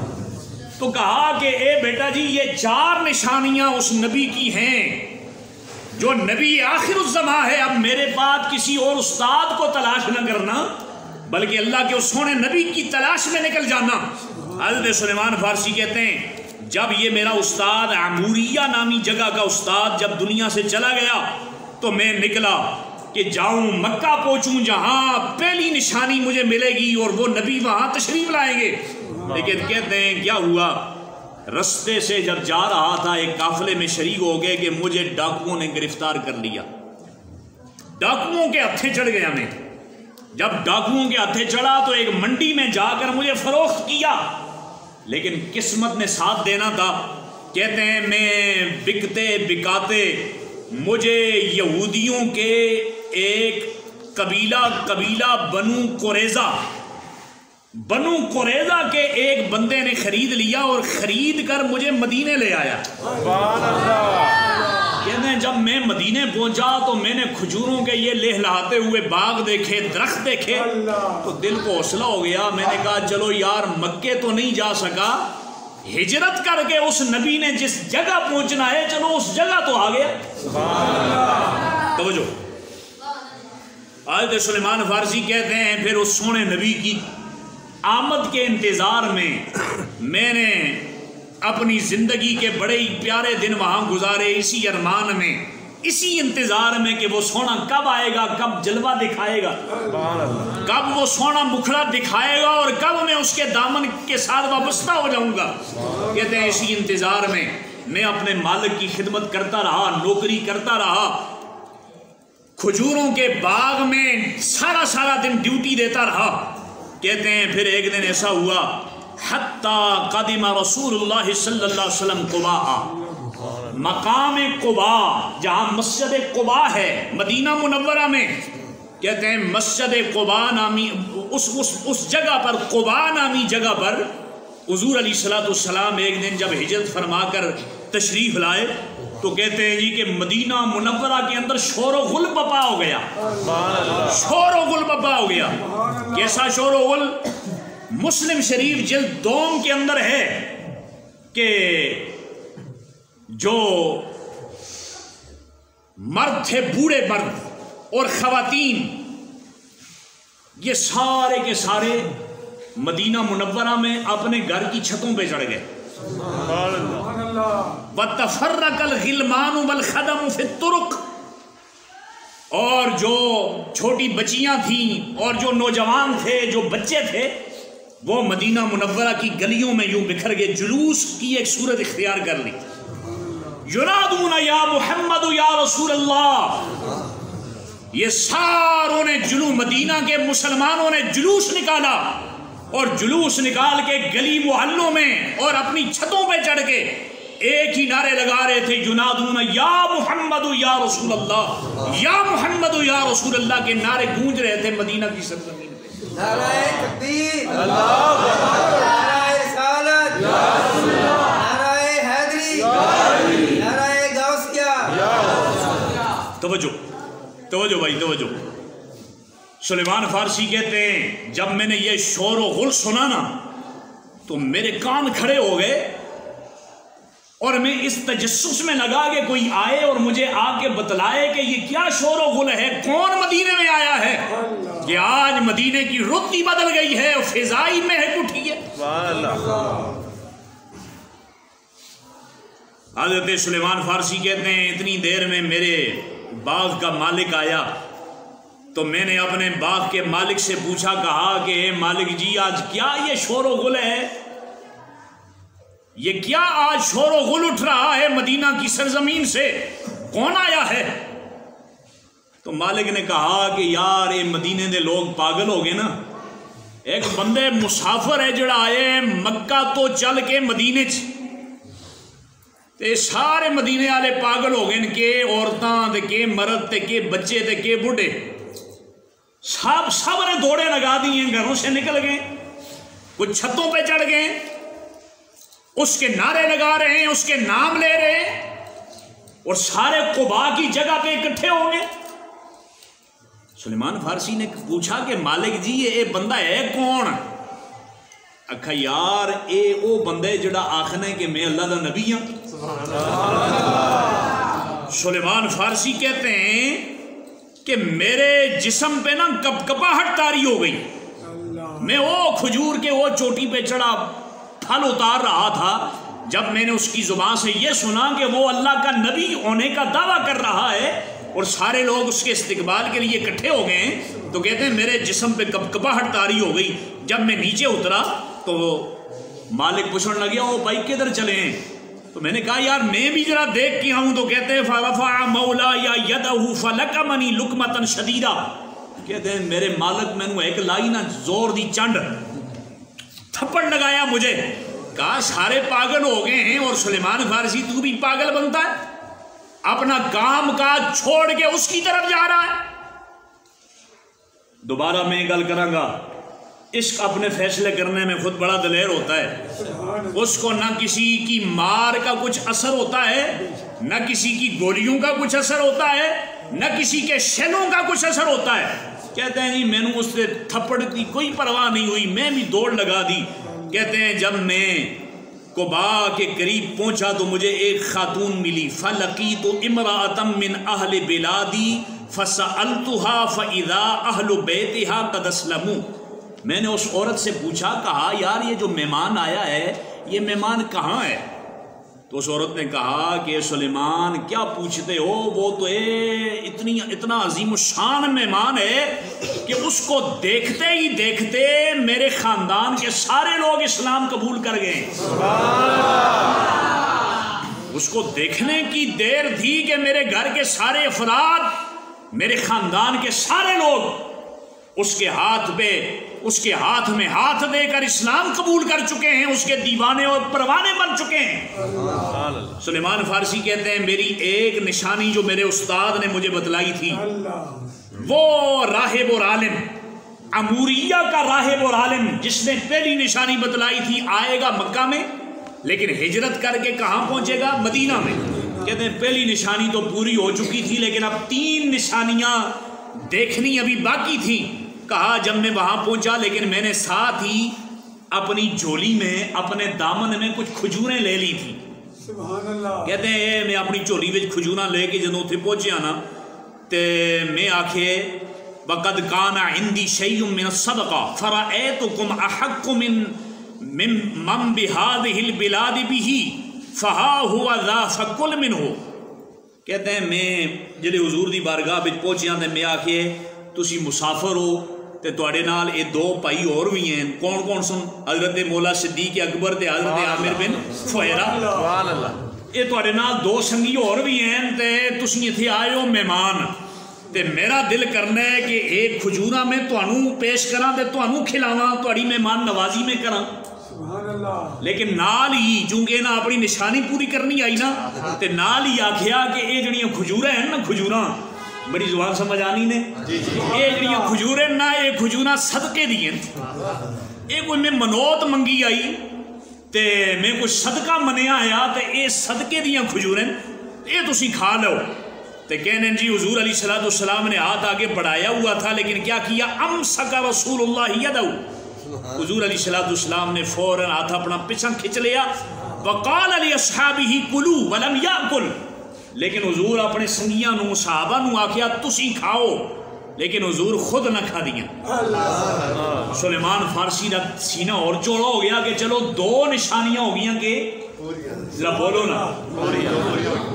تو کہا کہ اے بیٹا جی یہ 4 نشانیاں اس نبی کی ہیں جو نبی آخر الزمان ہے. اب میرے بعد کسی اور استاد کو تلاش نہ کرنا, بلکہ اللہ کے اس سونے نبی کی تلاش میں نکل جانا. حضرت سلیمان فارسی کہتے ہیں جب یہ میرا استاد عموریہ نامی جگہ کا استاد جب دنیا سے چلا گیا تو میں نکلا کہ جاؤں مکہ پہنچوں جہاں پہلی نشانی مجھے ملے گی اور وہ نبی وہاں تشریف لائیں گے. لیکن کہتے ہیں کیا ہوا, رستے سے جب جا رہا تھا ایک قافلے میں شریک ہو گئے کہ مجھے ڈاکوؤں نے گرفتار کر لیا. ڈاکوؤں کے ہتھے چڑھ گیا میں. جب ڈاکوؤں کے ہتھے چڑھا تو ایک منڈی میں جا کر مجھے فروخت کیا, لیکن قسمت نے ساتھ دینا تھا. کہتے ہیں میں بکتے بکاتے مجھے یہودیوں کے ایک قبیلہ بنو قریظہ کے ایک بندے نے خرید لیا اور خرید کر مجھے مدینے لے آیا. کہتے ہیں جب میں مدینے پہنچا تو میں نے کھجوروں کے یہ لہلاتے ہوئے باغ دیکھے, درخت دیکھے, تو دل کو حوصلہ ہو گیا. میں نے کہا چلو یار مکے تو نہیں جا سکا, ہجرت کر کے اس نبی نے جس جگہ پہنچنا ہے چلو اس جگہ تو آ گیا. توجہ, حضرت سلیمان فارسی کہتے ہیں پھر اس سونے نبی کی آمد کے انتظار میں نے اپنی زندگی کے بڑے ہی پیارے دن وہاں گزارے, اسی ارمان میں, اسی انتظار میں کہ وہ سونا کب آئے گا, کب جلوہ دکھائے گا, کب وہ سونا مکھڑا دکھائے گا اور کب میں اس کے دامن کے ساتھ وابستہ ہو جاؤں گا. کہتے ہیں اسی انتظار میں اپنے مالک کی خدمت کرتا رہا, نوکری کرتا رہا, کھجوروں کے باغ میں سارا دن ڈیوٹی دیتا رہا. کہتے ہیں پھر ایک دن ایسا ہوا حتی قدم رسول اللہ صلی اللہ علیہ وسلم قباء, مقام قباء جہاں مسجد قباء ہے مدینہ منورہ میں. کہتے ہیں مسجد قباء نامی اس جگہ پر, قباء نامی جگہ پر حضور علیہ الصلوۃ والسلام ایک دن جب ہجرت فرما کر تشریف لائے تو کہتے ہیں جی کہ مدینہ منورہ کے اندر شور و غل بپا ہو گیا. شور و غل بپا ہو گیا. کیسا شور و غل؟ مسلم شریف جلد 2 کے اندر ہے کہ جو مرد تھے، بوڑھے مرد اور خواتین، یہ سارے کے سارے مدینہ منورہ میں اپنے گھر کی چھتوں پہ چڑھ گئے. وَتَفَرَّقَ الْغِلْمَانُ وَالْخَدَمُ فِي الطُّرُقِ، اور جو چھوٹی بچیاں تھیں اور جو نوجوان تھے، جو بچے تھے، وہ مدینہ منورہ کی گلیوں میں یوں بکھر گئے. جلوس کی ایک صورت اختیار کر لی. ینادون یا محمد یا رسول اللہ. یہ ساروں نے مدینہ کے مسلمانوں نے جلوس نکالا، اور جلوس نکال کے گلی محلوں میں اور اپنی چھتوں پہ چڑھ کے ایک ہی نعرے لگا رہے تھے، ینادون یا محمد یا رسول اللہ، یا محمد یا رسول اللہ کے نعرے گونج رہے تھے مدینہ کی سرزمین پہ. نعرہ تکبیر، نعرہ رسالت، نعرہ حیدری، نعرہ غوثیہ. توجہ بھائی توجہ. سلیمان فارسی کہتے ہیں جب میں نے یہ شور و غل سنا نا تو میرے کان کھڑے ہو گئے، اور میں اس تجسس میں لگا کہ کوئی آئے اور مجھے آ کے بتلائے کہ یہ کیا شور و غل ہے، کون مدینے میں آیا ہے کہ آج مدینے کی رت ہی بدل گئی ہے اور فضائی مہک اٹھی ہے. حضرت سلیمان فارسی کہتے ہیں اتنی دیر میں میرے باغ کا مالک آیا تو میں نے اپنے باغ کے مالک سے پوچھا، کہا کہ اے مالک جی آج کیا یہ شور و غل ہے، یہ کیا آج شور و غل اٹھ رہا ہے مدینہ کی سرزمین سے، کون آیا ہے؟ تو مالک نے کہا کہ یار یہ مدینے دے لوگ پاگل ہو گئے نا. ایک بندے مسافر ہے جڑا آئے مکہ تو چل کے مدینے تے سارے مدینے والے پاگل ہو گئے کہ عورتاں تے کہ مرد تے کہ بچے تے کہ بڈھے سب نے دوڑے لگا دیے، گھروں سے نکل گئے، کچھ چھتوں پہ چڑھ گئے، اس کے نعرے لگا رہے ہیں، اس کے نام لے رہے ہیں، اور سارے قباء کی جگہ پہ اکٹھے ہو گئے. سلیمان فارسی نے پوچھا کہ مالک جی یہ بندہ ہے کون؟ اکھا یار اے او بندے جڑا آخنے کہ میں اللہ دا نبی ہوں. سلیمان فارسی کہتے ہیں کہ میرے جسم پہ نا کپاہٹ طاری ہو گئی. میں وہ کھجور کے وہ چوٹی پہ چڑھا پھل اتار رہا تھا جب میں نے اس کی زبان سے یہ سنا کہ وہ اللہ کا نبی ہونے کا دعویٰ کر رہا ہے اور سارے لوگ اس کے استقبال کے لیے اکٹھے ہو گئے ہیں. تو کہتے ہیں میرے جسم پہ کپاہٹ طاری ہو گئی. جب میں نیچے اترا تو مالک پوچھنے لگیا وہ بھائی کدھر چلے ہیں؟ تو میں نے کہا یار میں بھی ذرا دیکھ کے آؤں. تو کہتے ہیں فرفع مولا یا یدہ فلکمنی لکمۃ شدیدہ. کہتے ہیں میرے مالک میں نے ایک لائی نا زور دی چنڈ تھپڑ لگایا مجھے. کہا سارے پاگل ہو گئے ہیں اور سلیمان فارسی تو بھی پاگل بنتا ہے، اپنا کام کاج چھوڑ کے اس کی طرف جا رہا ہے. دوبارہ میں گل کراں گا، عشق اپنے فیصلے کرنے میں خود بڑا دلیر ہوتا ہے. اس کو نہ کسی کی مار کا کچھ اثر ہوتا ہے، نہ کسی کی گولیوں کا کچھ اثر ہوتا ہے، نہ کسی کے شنوں کا کچھ اثر ہوتا ہے. کہتے ہیں جی میں نے اس سے تھپڑ کی کوئی پرواہ نہیں ہوئی، میں بھی دوڑ لگا دی. کہتے ہیں جب میں قباء کے قریب پہنچا تو مجھے ایک خاتون ملی. فلقیت امرأة من اہل بلادی فسألتها فاذا اہل بیتها قد اسلموا. میں نے اس عورت سے پوچھا، کہا یار یہ جو مہمان آیا ہے یہ مہمان کہاں ہے؟ تو اس عورت نے کہا کہ سلیمان کیا پوچھتے ہو، وہ تو اتنا عظیم الشان مہمان ہے کہ اس کو دیکھتے ہی دیکھتے میرے خاندان کے سارے لوگ اسلام قبول کر گئے. اس کو دیکھنے کی دیر تھی کہ میرے گھر کے سارے افراد، میرے خاندان کے سارے لوگ اس کے ہاتھ میں ہاتھ دے کر اسلام قبول کر چکے ہیں، اس کے دیوانے اور پروانے بن چکے ہیں. سلیمان فارسی کہتے ہیں میری ایک نشانی جو میرے استاد نے مجھے بتلائی تھی، وہ راہب اور عالم، اموریہ کا راہب اور عالم جس نے پہلی نشانی بتلائی تھی، آئے گا مکہ میں لیکن ہجرت کر کے کہاں پہنچے گا؟ مدینہ میں. کہتے ہیں پہلی نشانی تو پوری ہو چکی تھی لیکن اب 3 نشانیاں دیکھنی ابھی باقی تھیں. کہا جب میں وہاں پہنچا لیکن میں نے ساتھ ہی اپنی جھولی میں اپنے دامن میں کچھ کھجوریں لے لی تھی. کہتے ہیں میں اپنی جھولی میں کھجوراں لے کے جدوں اتنے پہنچیا نا تے میں آکھے وقد کان عندی شیء من الصدقہ فرأیتکم احق من بهذه البلاد به فہا ہوا ذا فکل منہ. کہتے ہیں میں جڑے حضور دی بارگاہ وچ پہنچیا تے میں آکھے تسی مسافر ہو تے تواڈے نال اے 2 بھائی اور بھی ہیں. کون کون سن؟ حضرت مولا صدیق اکبر تے حضرت عامر بن فہیرہ. سبحان اللہ. اے تواڈے نال 2 سنگی اور بھی ہیں تے تسی ایتھے آئے ہو مہمان تے میرا دل کرنا ہے کہ ایک کھجوراں میں تانوں پیش کراں تے تانوں کھلاواں تہاڈی مہمان نوازی میں کراں. لیکن نال ہی چونکہ نا اپنی نشانی پوری کرنی آئی نا تے نال ہی آکھیا کہ اے جڑیاں کھجوراں ہیں نا کھجوراں بڑی زبان سمجھ آنی نے اے جڑیاں کھجوراں نا اے کھجوراں صدقے دی ہیں. اے کوئی میں منوت منگی آئی تے میں کوئی صدقہ منیا آیا تے اے صدقے دیاں کھجوراں اے تسی کھا لو. تے کہنے جی حضور علیہ الصلوۃ والسلام نے ہاتھ آگے بڑھایا ہوا تھا لیکن کیا کیا امسک رسول اللہ یدہ. حضور علیہ الصلوۃ والسلام نے فوراً ہاتھ اپنا پیچھے کھچ لیا. وقال لاصحابہ کلوا ولم یاکل. لیکن حضور اپنے سنگیاں نو صحابہ نو آکھیا تسی کھاؤ لیکن حضور خود نہ کھا دیاں. سلیمان فارسی دا سینہ اور چوڑا ہو گیا کہ چلو 2 نشانیاں ہو گیاں کہ ذرا بولو نا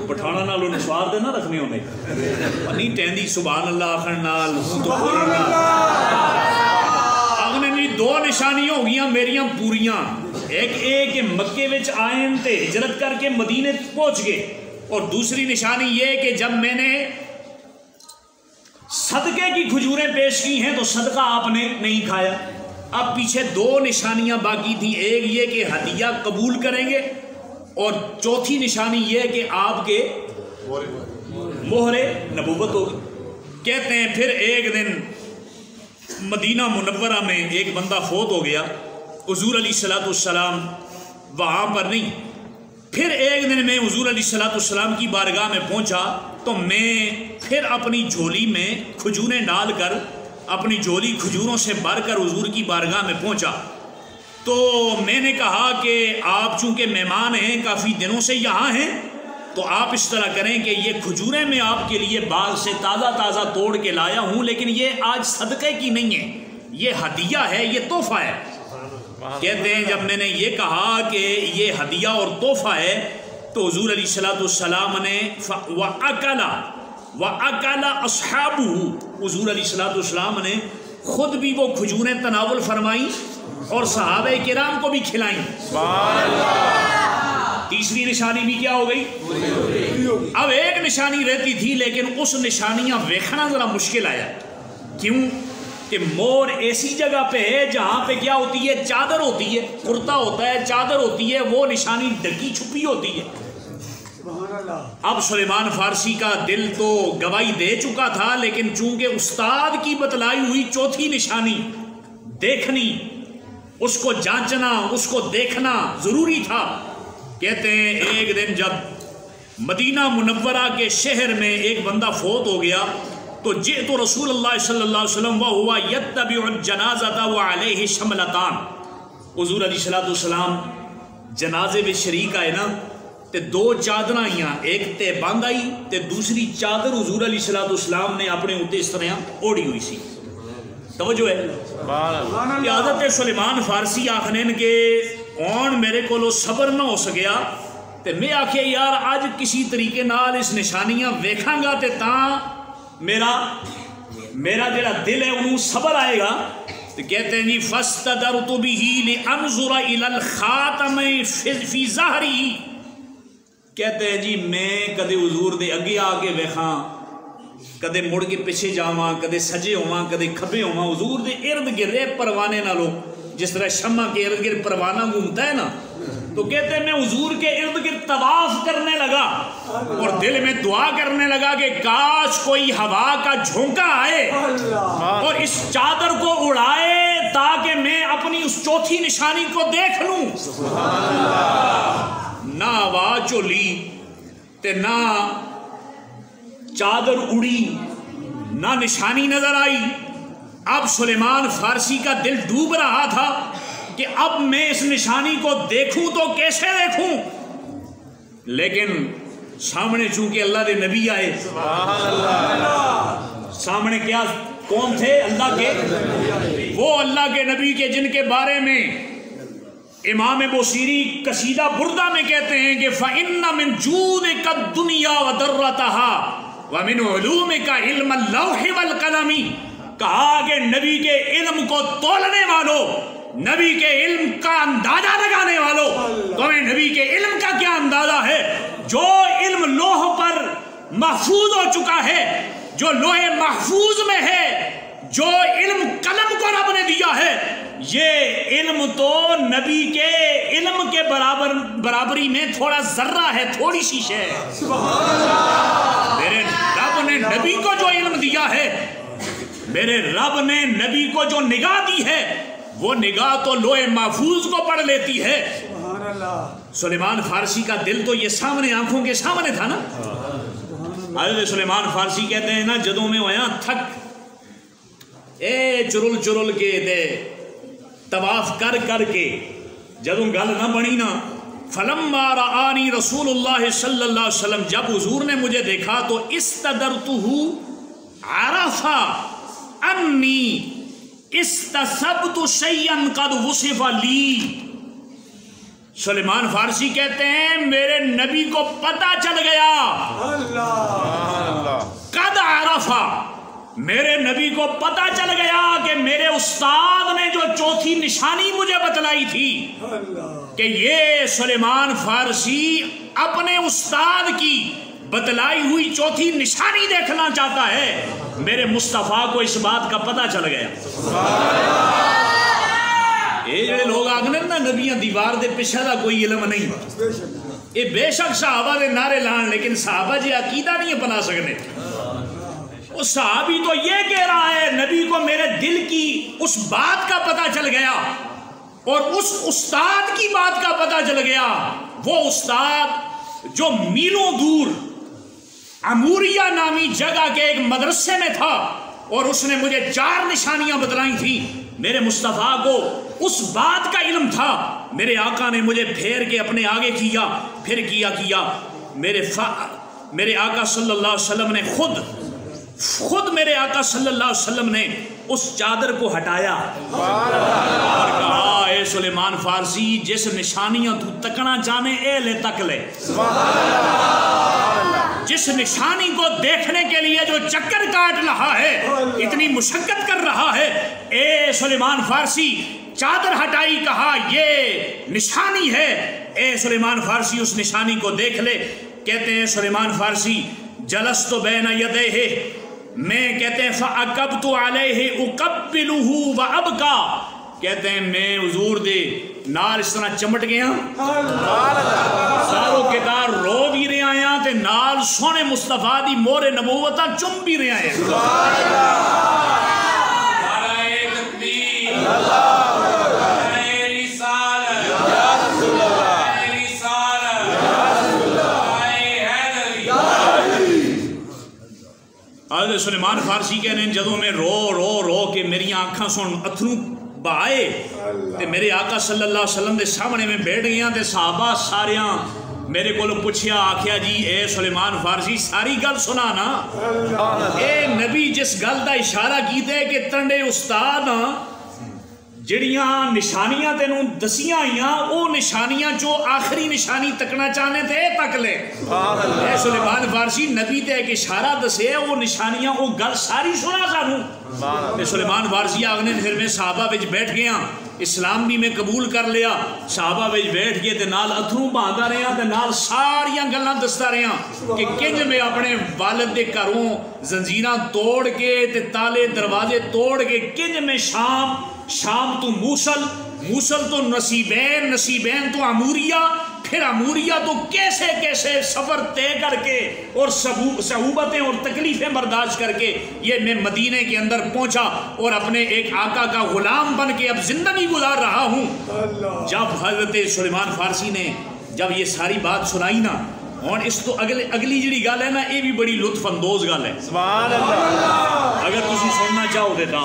پٹھانا نالوں نسوار دے نہ رکھنے ہونے نہیں ٹہندی سبحان اللہ آخر نال تو بولنا. اگنے جی 2 نشانیاں ہو گیاں میریاں پوریاں. ایک کہ مکے وچ آئیں تے ہجرت کر کے مدینے پہنچ گئے اور دوسری نشانی یہ کہ جب میں نے صدقے کی کھجوریں پیش کی ہیں تو صدقہ آپ نے نہیں کھایا. اب پیچھے 2 نشانیاں باقی تھیں. ایک یہ کہ ہدیہ قبول کریں گے اور چوتھی نشانی یہ کہ آپ کے مہر نبوت ہوگی. کہتے ہیں پھر ایک دن مدینہ منورہ میں ایک بندہ فوت ہو گیا. حضور علیہ الصلوۃ والسلام وہاں پر نہیں. پھر ایک دن میں حضور علیہ الصلوۃ والسلام کی بارگاہ میں پہنچا تو میں پھر اپنی جھولی میں کھجوریں ڈال کر اپنی جھولی کھجوروں سے بھر کر حضور کی بارگاہ میں پہنچا. تو میں نے کہا کہ آپ چونکہ مہمان ہیں کافی دنوں سے یہاں ہیں تو آپ اس طرح کریں کہ یہ کھجوریں میں آپ کے لیے باغ سے تازہ توڑ کے لایا ہوں لیکن یہ آج صدقے کی نہیں ہے یہ ہدیہ ہے یہ تحفہ ہے. کہتے ہیں جب میں نے یہ کہا کہ یہ ہدیہ اور تحفہ ہے تو حضور علیہ الصلوۃ والسلام نے وَأَكَلَ أَصْحَابُهُ حضور علیہ الصلوۃ والسلام نے خود بھی وہ کھجوریں تناول فرمائیں اور صحابہ کرام کو بھی کھلائیں. تیسری نشانی بھی کیا ہو گئی؟ اب ایک نشانی رہتی تھی لیکن اس نشانیاں ویکھنا ذرا مشکل آیا. کیوں کہ مور ایسی جگہ پہ ہے جہاں پہ کیا ہوتی ہے چادر ہوتی ہے کرتا ہوتا ہے چادر ہوتی ہے وہ نشانی ڈکی چھپی ہوتی ہے. اب سلیمان فارسی کا دل تو گواہی دے چکا تھا لیکن چونکہ استاد کی بتلائی ہوئی چوتھی نشانی دیکھنی اس کو جانچنا اس کو دیکھنا ضروری تھا. کہتے ہیں ایک دن جب مدینہ منورہ کے شہر میں ایک بندہ فوت ہو گیا تو جئت رسول اللہ صلی اللہ علیہ وسلم وہو یتبع الجنازہ وعلیہ شملتان. حضور علیہ الصلوۃ والسلام جنازے میں شریک آئے نا تے 2 چادر آئیاں ایک تے بند آئی تے دوسری چادر حضور علیہ الصلوۃ والسلام نے اپنے اوتے اس طرح اوڑی ہوئی سی. توجہ ہے کہ حضرت سلیمان فارسی آخنے کہ اون میرے کو صبر نہ ہو سکیا تے میں آکھے یار آج کسی طریقے نال اس نشانیاں ویکھاں گا تے تاں میرا جڑا دل ہے انہوں صبر آئے گا. تو کہتے ہیں جی فَاسْتَدَرْتُ بِهِ لِأَنْظُرَ إِلَى الْخَاتَمِ فِي ظَهْرِهِ. کہتے ہیں جی میں کدے حضور دے اگے آگے ویکھاں کدے مڑ کے پیچھے جاواں کدے سجے ہوواں کدے کھبے ہوواں حضور دے ارد گرد پروانے نالوں جس طرح شمع کے ارد گرد پروانہ گھومتا ہے نا تو کہتے ہیں میں حضور کے ارد گرد طواف کرنے لگا اور دل میں دعا کرنے لگا کہ کاش کوئی ہوا کا جھونکا آئے اور اس چادر کو اڑائے تاکہ میں اپنی اس چوتھی نشانی کو دیکھ لوں. نہ آواز چولی تے نہ چادر اڑی نہ نشانی نظر آئی. اب سلیمان فارسی کا دل ڈوب رہا تھا کہ اب میں اس نشانی کو دیکھوں تو کیسے دیکھوں. لیکن سامنے چونکہ اللہ دے نبی آئے, سامنے کیا کون تھے؟ اللہ کے, وہ اللہ کے نبی کے جن کے بارے میں امام بوصیری قصیدہ بردہ میں کہتے ہیں کہ فَإِنَّ مِن جُودِكَ الدُّنْيَا وَدَرَّتَهَا وَمِنْ عُلُومِكَ عِلْمَ اللَّوْحِ وَالْقَلَمِ. کہا کہ نبی کے علم کو تولنے والوں, نبی کے علم کا اندازہ لگانے والوں, تمہیں نبی کے علم کا کیا اندازہ ہے؟ جو علم لوح پر محفوظ ہو چکا ہے, جو لوح محفوظ میں ہے, جو علم قلم کو رب نے دیا ہے, یہ علم تو نبی کے علم کے برابری میں تھوڑا ذرہ ہے, تھوڑی سی شے ہے. میرے رب نے نبی کو جو علم دیا ہے, میرے رب نے نبی کو جو نگاہ دی ہے, وہ نگاہ تو لوح محفوظ کو پڑھ لیتی ہے. سلیمان فارسی کا دل تو یہ سامنے آنکھوں کے سامنے تھا نا. حضرت سلیمان فارسی کہتے ہیں نا, جدوں میں ہویا تھک اے چرل چرل کے دے طواف کر کر کے جدوں گل نہ بنی نا, فلما رآنی رسول اللہ صلی اللہ علیہ وسلم, جب حضور نے مجھے دیکھا تو استدرتہ عرفا انی استصبت شیئا قد وصف لی. سلیمان فارسی کہتے ہیں میرے نبی کو پتہ چل گیا, قد عرفا, میرے نبی کو پتہ چل گیا کہ میرے استاد نے جو چوتھی نشانی مجھے بتلائی تھی کہ یہ سلیمان فارسی اپنے استاد کی بتلائی ہوئی چوتھی نشانی دیکھنا چاہتا ہے, میرے مصطفیٰ کو اس بات کا پتہ چل گیا. یہ جڑے لوگ آگنے نا نبیاں دیوار دے پیچھے دا کوئی علم نہیں, یہ بے شک صحابہ دے نعرے لان, لیکن صحابہ جی عقیدہ نہیں اپنا سکنے. وہ صحابی تو یہ کہہ رہا ہے نبی کو میرے دل کی اس بات کا پتہ چل گیا اور اس استاد کی بات کا پتہ چل گیا. وہ استاد جو میلوں دور عموریہ نامی جگہ کے ایک مدرسے میں تھا اور اس نے مجھے 4 نشانیاں بتلائی تھی, میرے مصطفیٰ کو اس بات کا علم تھا. میرے آقا نے مجھے پھیر کے اپنے آگے کیا, پھر کیا میرے آقا صلی اللہ علیہ وسلم نے خود میرے آقا صلی اللہ علیہ وسلم نے اس چادر کو ہٹایا اور کہا اے سلیمان فارسی, جس نشانیاں تو تکنا چاہنے اے لے تک لے. جس نشانی کو دیکھنے کے لیے جو چکر کاٹ رہا ہے, اتنی مشقت کر رہا ہے, اے سلیمان فارسی چادر ہٹائی, کہا یہ نشانی ہے. اے سلیمان فارسی اس نشانی کو دیکھ لے. کہتے ہیں سلیمان فارسی جلست بین یدیہ, میں کہتے ہیں فَأَقَبْتُ عَلَيْهِ أُقَبِّلُهُ وَأَبْكَى, کہتے ہیں میں حضور دے نال اس طرح چمٹ گیا, ساروں کے دار رو بھی رہے آیا تے نال سونے مصطفیٰ دی مور نبوتہ چم بھی رہے آیا. نعرہ تکبیر, نعرہ رسالت, نعرہ رسالت, نعرہ حیدری. حضرت سلیمان فارسی کہنے ہیں جدوں میں رو کے میری آنکھاں سن اتھروں بہائے تے میرے آقا صلی اللہ علیہ وسلم دے سامنے میں بیٹھ گیا تے صحابہ ساریاں میرے کو پوچھیا, آکھیا جی اے سلیمان فارسی ساری گل سنا نا. اے نبی جس گل دا اشارہ کیتے ہے کہ تنڈے استاد جڑیاں نشانیاں تینوں دسیاں آئیاں, او نشانیاں جو آخری نشانی تکنا چاہنے تھے تک لے. اے سلیمان فارسی نبی تے ایک اشارہ دسے, وہ نشانیاں وہ گل ساری سنا سانوں. تے سلیمان فارسی آگنے پھر میں صحابہ وچ بیٹھ گیا, اسلام بھی میں قبول کر لیا, صحابہ وچ بیٹھ گئے تے نال اتھروں بہاندا رہیا تے نال ساریاں گلاں دسدا رہیا کہ کنج میں اپنے والد دے گھروں زنجیراں توڑ کے تے تالے دروازے توڑ کے کنج میں شام تو موصل تو نصیبین تو عموریہ, پھر عموریہ تو کیسے سفر طے کر کے اور صعوبتیں اور تکلیفیں برداشت کر کے یہ میں مدینے کے اندر پہنچا اور اپنے ایک آقا کا غلام بن کے اب زندگی گزار رہا ہوں. جب حضرت سلیمان فارسی نے جب یہ ساری بات سنائی نا ہوں اس تو اگلی جڑی گل ہے نا یہ بھی بڑی لطف اندوز گل ہے سبحان اللہ اگر تسی سننا چاہو تو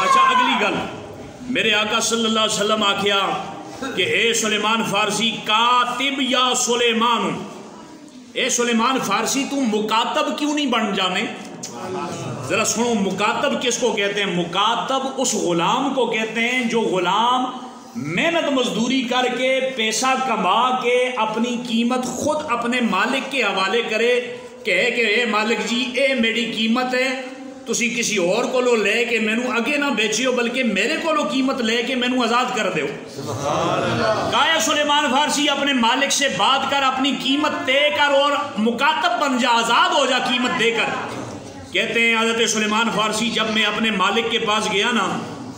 اچھا اگلی گل میرے آقا صلی اللہ علیہ وسلم آکھیا کہ اے سلیمان فارسی کاتب یا سلیمان اے سلیمان فارسی تم مکاتب کیوں نہیں بن جانے ذرا سنو مکاتب کس کو کہتے ہیں مکاتب اس غلام کو کہتے ہیں جو غلام محنت مزدوری کر کے پیسہ کما کے اپنی قیمت خود اپنے مالک کے حوالے کرے کہے کہ اے مالک جی اے میری قیمت ہے تسی کسی اور کو لو لے کے مینو اگے نہ بیچیو بلکہ میرے کو لو قیمت لے کے مینو آزاد کر دیو کہا سلیمان فارسی اپنے مالک سے بات کر اپنی قیمت دے کر اور مکاتب بن جا آزاد ہو جا قیمت دے کر کہتے ہیں حضرت سلیمان فارسی جب میں اپنے مالک کے پاس گیا نا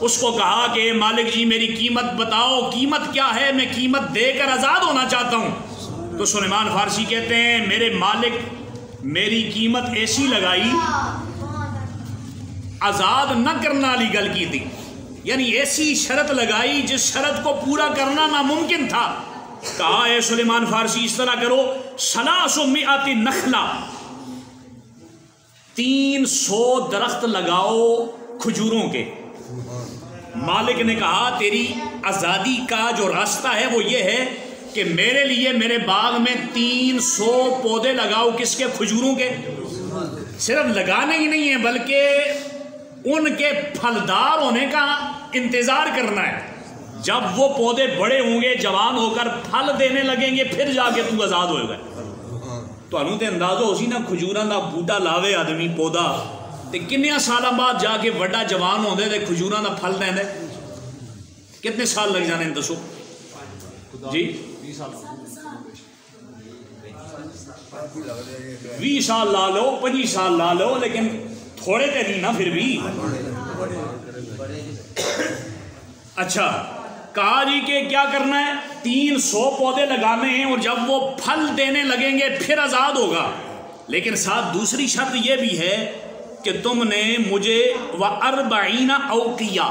اس کو کہا کہ مالک جی میری قیمت بتاؤ قیمت کیا ہے میں قیمت دے کر آزاد ہونا چاہتا ہوں تو سلیمان فارسی کہتے ہیں میرے مالک میری قیمت ایسی لگائی آزاد نہ کرنا والی گل کی تھی یعنی ایسی شرط لگائی جس شرط کو پورا کرنا ناممکن تھا کہا اے سلیمان فارسی اس طرح کرو 300 نخلا 300 درخت لگاؤ کھجوروں کے مالک نے کہا تیری آزادی کا جو راستہ ہے وہ یہ ہے کہ میرے لیے میرے باغ میں 300 پودے لگاؤ کس کے کھجوروں کے صرف لگانے ہی نہیں ہیں بلکہ ان کے پھلدار ہونے کا انتظار کرنا ہے جب وہ پودے بڑے ہوں گے جوان ہو کر پھل دینے لگیں گے پھر جا کے تو آزاد ہوئے گا تو انہوں تے اندازہ ہو سی نا کھجوراں دا بوٹا لاوے آدمی پودا تے کنیا سالاں بعد جا کے وڈا جوان ہوندے تے کھجوراں دا پھل دیندے کتنے سال لگ جانے دسو جی 20 سال لا لو 25 سال لا لو لیکن تھوڑے تے نہیں نا پھر بھی اچھا کہا جی کہ کیا کرنا ہے 300 پودے لگانے ہیں اور جب وہ پھل دینے لگیں گے پھر آزاد ہوگا لیکن ساتھ دوسری شرط یہ بھی ہے کہ تم نے مجھے و40 اوقیہ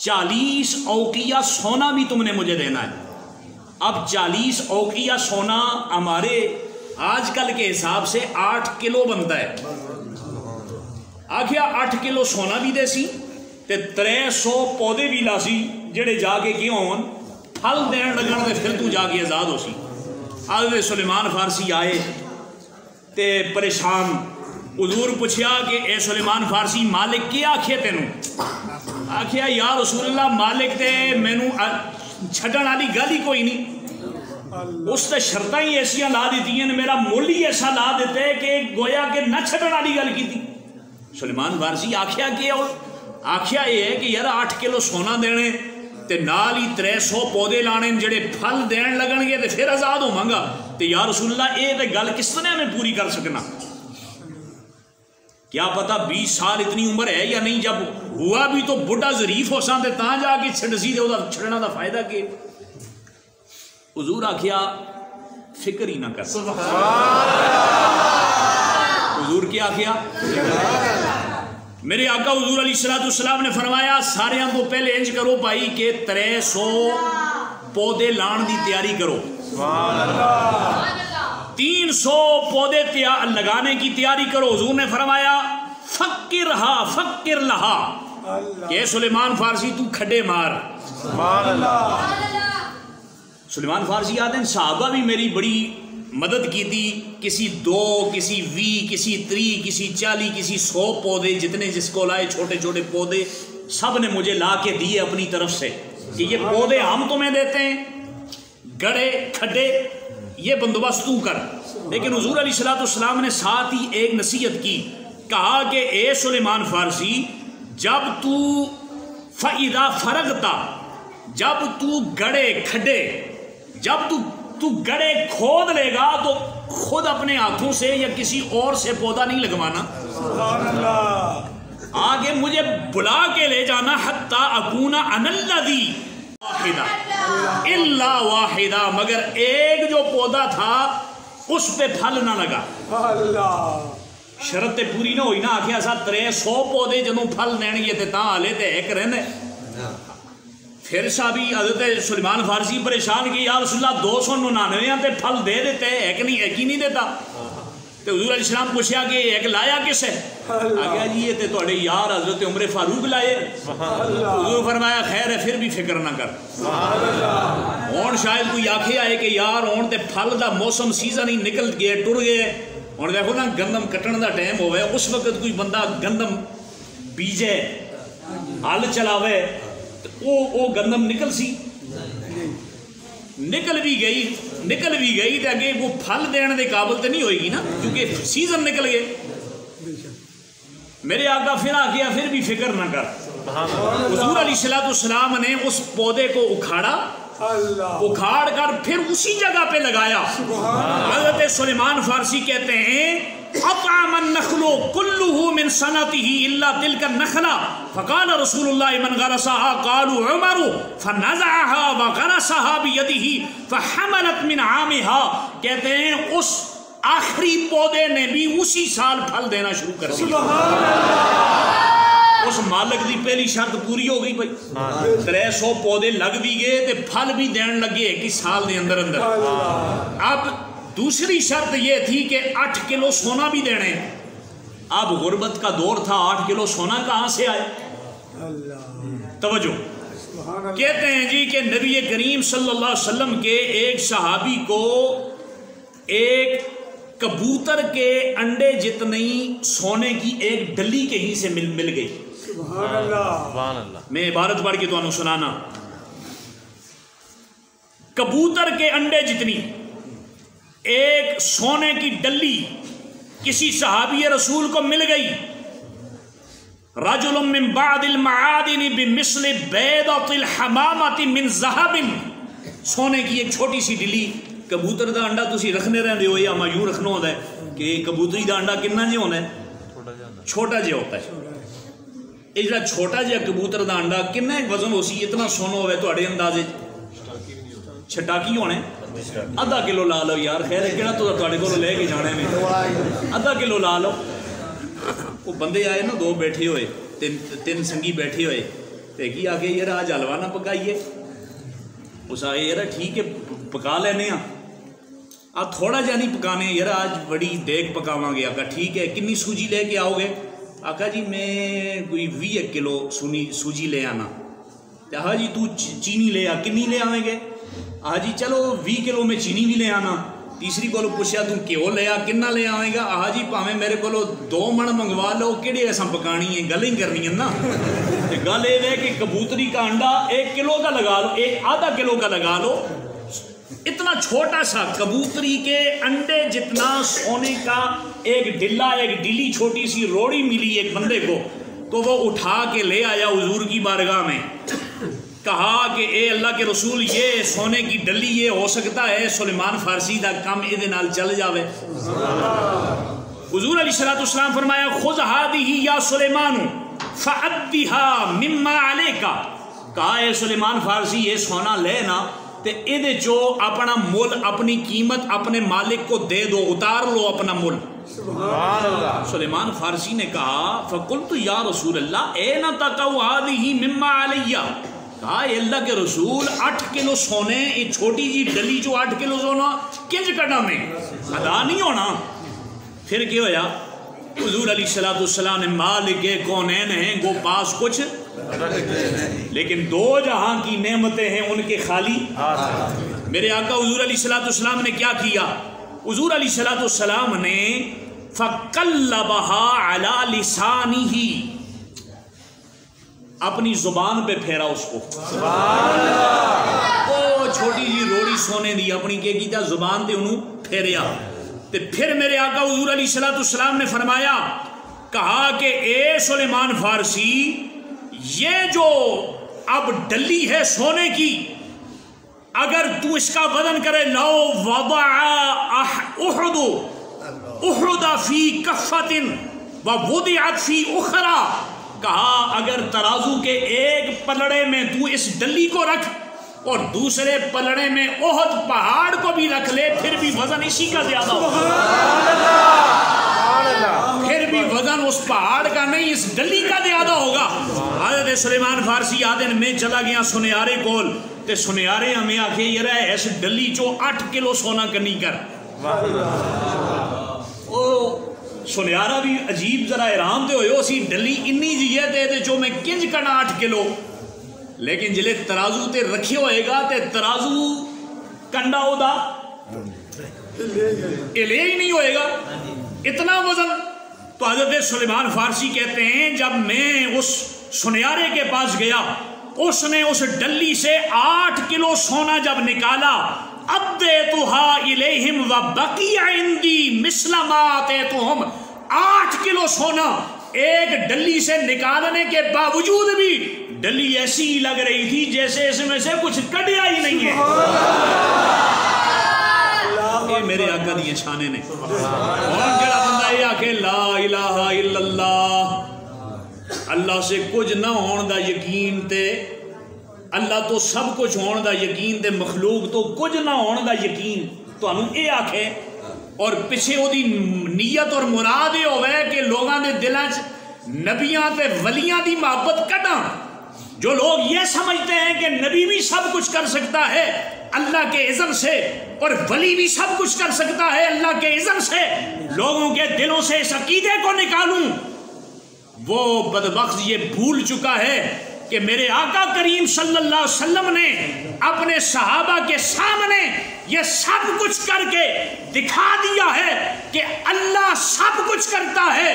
40 اوقیہ سونا بھی تم نے مجھے دینا ہے اب 40 اوقیہ سونا ہمارے آج کل کے حساب سے 8 کلو بنتا ہے آخیا 8 کلو سونا بھی دے سی تے 300 پودے بھی لا سی جڑے جا کے کیوں ہون پھل دین لگن تے پھر تو جا کے آزاد ہو سی حضرت سلیمان فارسی آئے تے پریشان حضور پوچھیا کہ اے سلیمان فارسی مالک کیا آکھے تینوں آکھیا یا رسول اللہ مالک تے مینوں چھڈن والی گل ہی کوئی نہیں اس تے شرطاں ہی ایسیاں لا دیتی ہیں میرا مول ہی ایسا لا دیتے کہ گویا کہ نہ چھڈن والی گل کی تھی سلیمان فارسی آکھیا کہ آکھیا یہ ہے کہ یار 8 کلو سونا دینے تے نال ہی 300 پودے لانے جڑے پھل دین لگن گے تے پھر آزاد ہو مانگا تے یا رسول اللہ یہ تے گل کس طرح میں پوری کر سکنا کیا پتا 20 سال اتنی عمر ہے یا نہیں جب ہوا بھی تو بڑھا ظریف ہو سان تے تاں جا کے چھڑ سی دے دا چھڑنا دا فائدہ کہ حضور آکھیا فکر ہی نہ کر سبحان اللہ حضور کیا آکھیا میرے آقا حضور علیہ السلام نے فرمایا سارے کو پہلے انج کرو بھائی کہ 300 پودے لان دی تیاری کرو 300 پودے لگانے کی تیاری کرو حضور نے فرمایا فکر لہا کہ سلیمان فارسی تو کھڈے مار سلیمان فارسی آتے ہیں صحابہ بھی میری بڑی مدد کی تھی کسی 2 کسی 20 کسی 30 کسی 40 کسی 100 پودے جتنے جس کو لائے چھوٹے چھوٹے پودے سب نے مجھے لا کے دیے اپنی طرف سے کہ یہ پودے ہم تمہیں دیتے ہیں گڑے کھڈے یہ بندوبست تو کر لیکن حضور علیہ السلام نے ساتھ ہی ایک نصیحت کی کہا کہ اے سلیمان فارسی جب تو فَإِذَا فَرَغْتَ جب تو گڑے کھڈے جب تو گڑے کھود لے گا تو خود اپنے ہاتھوں سے یا کسی اور سے پودا نہیں لگوانا آگے مجھے بلا کے لے جانا حتی اکون انا الذی واحدہ الا واحدہ مگر ایک جو پودا تھا اس پہ پھل نہ لگا شرط تے پوری نہ ہوئی نہ آکھیا سا 300 پودے جدوں پھل دین گے تے تاں ہلے تے ایک رہنے پھر صحابی حضرت سلیمان فارسی پریشان کہ یا رسول اللہ 299 تے پھل دے دیتے ایک نہیں دیتا. تو حضور علیہ السلام پوچھا کہ ایک لایا کس ہے؟ آگیا جی یہ تے تھوڑے یار حضرت عمر فاروق لائے. حضور فرمایا خیر ہے پھر بھی فکر نہ کر. ہوں شاید کوئی آکھے آئے کہ یار ہوں تے پھل دا موسم سیزن ہی نکل گئے ٹر گئے. ہوں دیکھو نا گندم کٹن دا ٹائم ہوئے اس وقت کوئی بندہ گندم بیجے ہل چلاوے وہ گندم نکل سی نکل بھی گئی تے اگے وہ پھل دینے دے قابل تے نہیں ہوئے گی نا کیونکہ سیزن نکل گئے. میرے آقا پھر آ گیا پھر بھی فکر نہ کر. حضور علیہ السلام نے اس پودے کو اکھاڑ کر پھر اسی جگہ پہ لگایا. حضرت سلیمان فارسی کہتے ہیں اطعم النخل كله من سنته الا تلك النخلة فقال رسول الله من غرسها قالوا عمر فنزعها وغرسها بيده فحملت من عامها. کہتے ہیں اس آخری پودے نے بھی اسی سال پھل دینا شروع کر دیا. اس مالک دی پہلی شرط پوری ہو گئی بھائی 300 پودے لگ بھی گئے تے پھل بھی دین لگے ایک سال دے اندر. اب دوسری شرط یہ تھی کہ 8 کلو سونا بھی دینے. اب غربت کا دور تھا 8 کلو سونا کہاں سے آئے؟ توجہ. کہتے ہیں جی کہ نبی کریم صلی اللہ علیہ وسلم کے ایک صحابی کو ایک کبوتر کے انڈے جتنی سونے کی ایک ڈلی کہیں سے مل گئی. سبحان اللہ. میں عبارت پڑھ کے تو انہوں سنانا. کبوتر کے انڈے جتنی ایک سونے کی ڈلی کسی صحابی رسول کو مل گئی. رجل من بعد المعادن بمثل بیضۃ الحمامۃ من ذهب. سونے کی ایک چھوٹی سی ڈلی. کبوتر دا انڈا تسی رکھنے رہندے ہو یا مایوں رکھنا ہوتا ہے کہ کبوتری دا انڈا کتنا جے ہوتا ہے؟ چھوٹا جے ہوتا ہے. یہ جڑا چھوٹا جہا کبوتر دا انڈا کتنا وزن ہو سی اتنا سونا ہوئے تھوڑے اندازے چھٹاکی ہونے 1/2 کلو لا لو یار. خیر ہے کہڑا تو تھوڑے کو لے کے جانے میں 1/2 کلو لا لو. وہ بندے آئے نا 2 بیٹھے ہوئے 3 سنگی بیٹھے ہوئے تے کی آگے یار آج حلوہ نہ پکائیے. اس آئے یار ٹھیک ہے پکا لینے ہاں. آپ تھوڑا جا نہیں پکانے یار آج بڑی دیکھ پکاواں گے. آقا ٹھیک ہے کتنی سوجی لے کے آؤ گے؟ آقا جی میں کوئی 20 کلو سوجی لے آنا. ہاں جی تو چینی لے آ کتنی لے آویں گے؟ ہاں جی چلو 20 کلو میں چینی بھی لے آنا. تیسری کو پوچھا تو کیوں لے آ کنا لے آئے گا؟ ہاں جی پاویں میرے کو 2 من منگوا لو کہڑے ایسا پکانی ہے گل ہی کرنی ہے نا. گل یہ ہے کہ کبوتری کا انڈا 1 کلو کا لگا لو 1/2 کلو کا لگا لو. اتنا چھوٹا سا کبوتری کے انڈے جتنا سونے کا ایک ڈلا ایک ڈلی چھوٹی سی روڑی ملی ایک بندے کو تو وہ اٹھا کے لے آیا حضور کی بارگاہ میں. کہا کہ اے اللہ کے رسول یہ سونے کی ڈلی یہ ہو سکتا ہے سلیمان فارسی دا کم ادھے نال چل جاوے. حضور علیہ السلام فرمایا خذ هذه یا سلیمان فأدها مما علیک. کہا اے سلیمان فارسی یہ سونا لینا تے ادھے جو اپنا مول اپنی قیمت اپنے مالک کو دے دو اتار لو اپنا مول. سبحان اللہ. سلیمان فارسی نے کہا فقلت یا رسول اللہ اے نہ تقو هذه مما علی. کہا اے اللہ کے رسول 8 کلو سونے یہ چھوٹی جی ڈلی جو 8 کلو سونا کنج کٹا میں ادا نہیں ہونا. پھر کیا ہویا؟ حضور علیہ السلام نے مالک کونین ہیں گو پاس کچھ لیکن 2 جہاں کی نعمتیں ہیں ان کے خالی. میرے آقا حضور علیہ السلام نے کیا کیا؟ حضور علیہ السلام نے فَقَلَّبَهَا عَلَى لِسَانِهِ اپنی زبان پہ پھیرا اس کو. وہ چھوٹی جی روڑی سونے دی اپنی کیا کیتا زبان تے انہوں پھیریا. تے پھر میرے آقا حضور علیہ السلام نے فرمایا کہا کہ اے سلیمان فارسی یہ جو اب ڈلی ہے سونے کی اگر تو اس کا وزن کرے لو وضع احد فی کفت ووضعت فی اخرى. کہا اگر ترازو کے ایک پلڑے میں تو اس ڈلی کو رکھ اور دوسرے پلڑے میں احد پہاڑ کو بھی رکھ لے پھر بھی وزن اسی کا زیادہ ہوگا. پھر بھی وزن اس پہاڑ کا نہیں اس ڈلی کا زیادہ ہوگا. حضرت سلیمان فارسی آدن میں چلا گیا سنیارے کول تے سنیارے ہمیں آکھے یہ رہے اس ڈلی چو 8 کلو سونا کنی کر. او سنیارہ بھی عجیب ذرا حیران تے ہوئے اسی ڈلی انی جی ہے تے چو میں کنج کرنا 8 کلو. لیکن جلے ترازو تے رکھے ہوئے گا تے ترازو کنڈا ہو دا لے ہی نہیں ہوئے گا اتنا وزن. تو حضرت سلیمان فارسی کہتے ہیں جب میں اس سنیارے کے پاس گیا اس نے اس ڈلی سے 8 کلو سونا جب نکالا ادیتھا الیہم وبقی عندی مثل ما آتیتہم. 8 کلو سونا ایک ڈلی سے نکالنے کے باوجود بھی ڈلی ایسی لگ رہی تھی جیسے اس میں سے کچھ کٹیا ہی نہیں ہے. یہ میرے آقا دیے چھانے نے. اور جڑا بندہ یہ آکھے لا الہ الا اللہ اللہ سے کچھ نہ ہون دا یقین تے اللہ تو سب کچھ ہون دا یقین تے مخلوق تو کچھ نہ ہون دا یقین تو انہوں اے آکھے اور پیچھے وہ دی نیت اور مراد یہ ہوئے کہ لوگاں دے دلان نبیاں تے ولیاں دی محبت کٹاں. جو لوگ یہ سمجھتے ہیں کہ نبی بھی سب کچھ کر سکتا ہے اللہ کے اذن سے اور ولی بھی سب کچھ کر سکتا ہے اللہ کے اذن سے, لوگوں کے دلوں سے اس عقیدے کو نکالوں. وہ بدبخت یہ بھول چکا ہے کہ میرے آقا کریم صلی اللہ علیہ وسلم نے اپنے صحابہ کے سامنے یہ سب کچھ کر کے دکھا دیا ہے کہ اللہ سب کچھ کرتا ہے,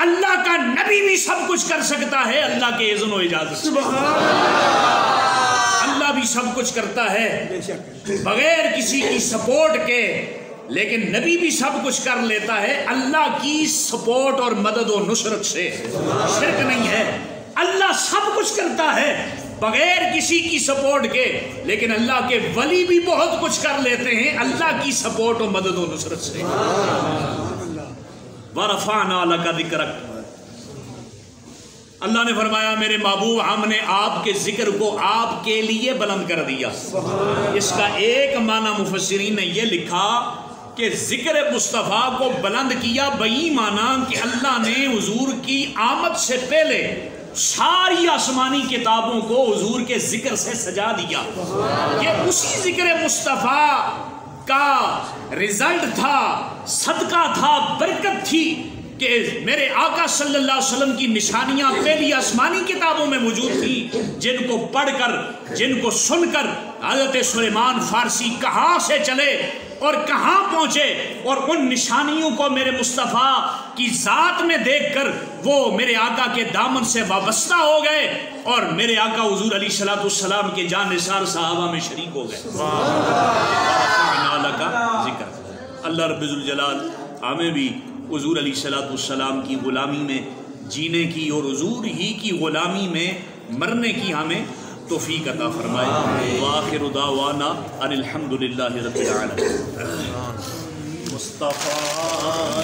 اللہ کا نبی بھی سب کچھ کر سکتا ہے اللہ کے اذن و اجازت سے. اللہ بھی سب کچھ کرتا ہے بغیر کسی کی سپورٹ کے, لیکن نبی بھی سب کچھ کر لیتا ہے اللہ کی سپورٹ اور مدد و نصرت سے. شرک نہیں ہے, اللہ سب کچھ کرتا ہے بغیر کسی کی سپورٹ کے, لیکن اللہ کے ولی بھی بہت کچھ کر لیتے ہیں اللہ کی سپورٹ و مدد و نصرت سے. وَرَفَعْنَا لَكَ ذِكْرَكَ, اللہ نے فرمایا میرے محبوب ہم نے آپ کے ذکر کو آپ کے لیے بلند کر دیا. اس کا ایک معنی مفسرین نے یہ لکھا کہ ذکر مصطفیٰ کو بلند کیا بئی معنی کہ اللہ نے حضور کی آمد سے پہلے ساری آسمانی کتابوں کو حضور کے ذکر سے سجا دیا. یہ اسی ذکر مصطفیٰ کا رزلٹ تھا, صدقہ تھا, برکت تھی کہ میرے آقا صلی اللہ علیہ وسلم کی نشانیاں پہلی آسمانی کتابوں میں موجود تھیں, جن کو پڑھ کر جن کو سن کر حضرت سلیمان فارسی کہاں سے چلے اور کہاں پہنچے, اور ان نشانیوں کو میرے مصطفیٰ کی ذات میں دیکھ کر وہ میرے آقا کے دامن سے وابستہ ہو گئے اور میرے آقا حضور علیہ الصلوۃ والسلام کے جان نثار صحابہ میں شریک ہو گئے. اللہ رب ذوالجلال ہمیں بھی حضور علیہ الصلوۃ والسلام کی غلامی میں جینے کی اور حضور ہی کی غلامی میں مرنے کی ہمیں توفیق عطا فرمائے. وآخر دعوانا ان الحمدللہ رب العالمین. مصطفیٰ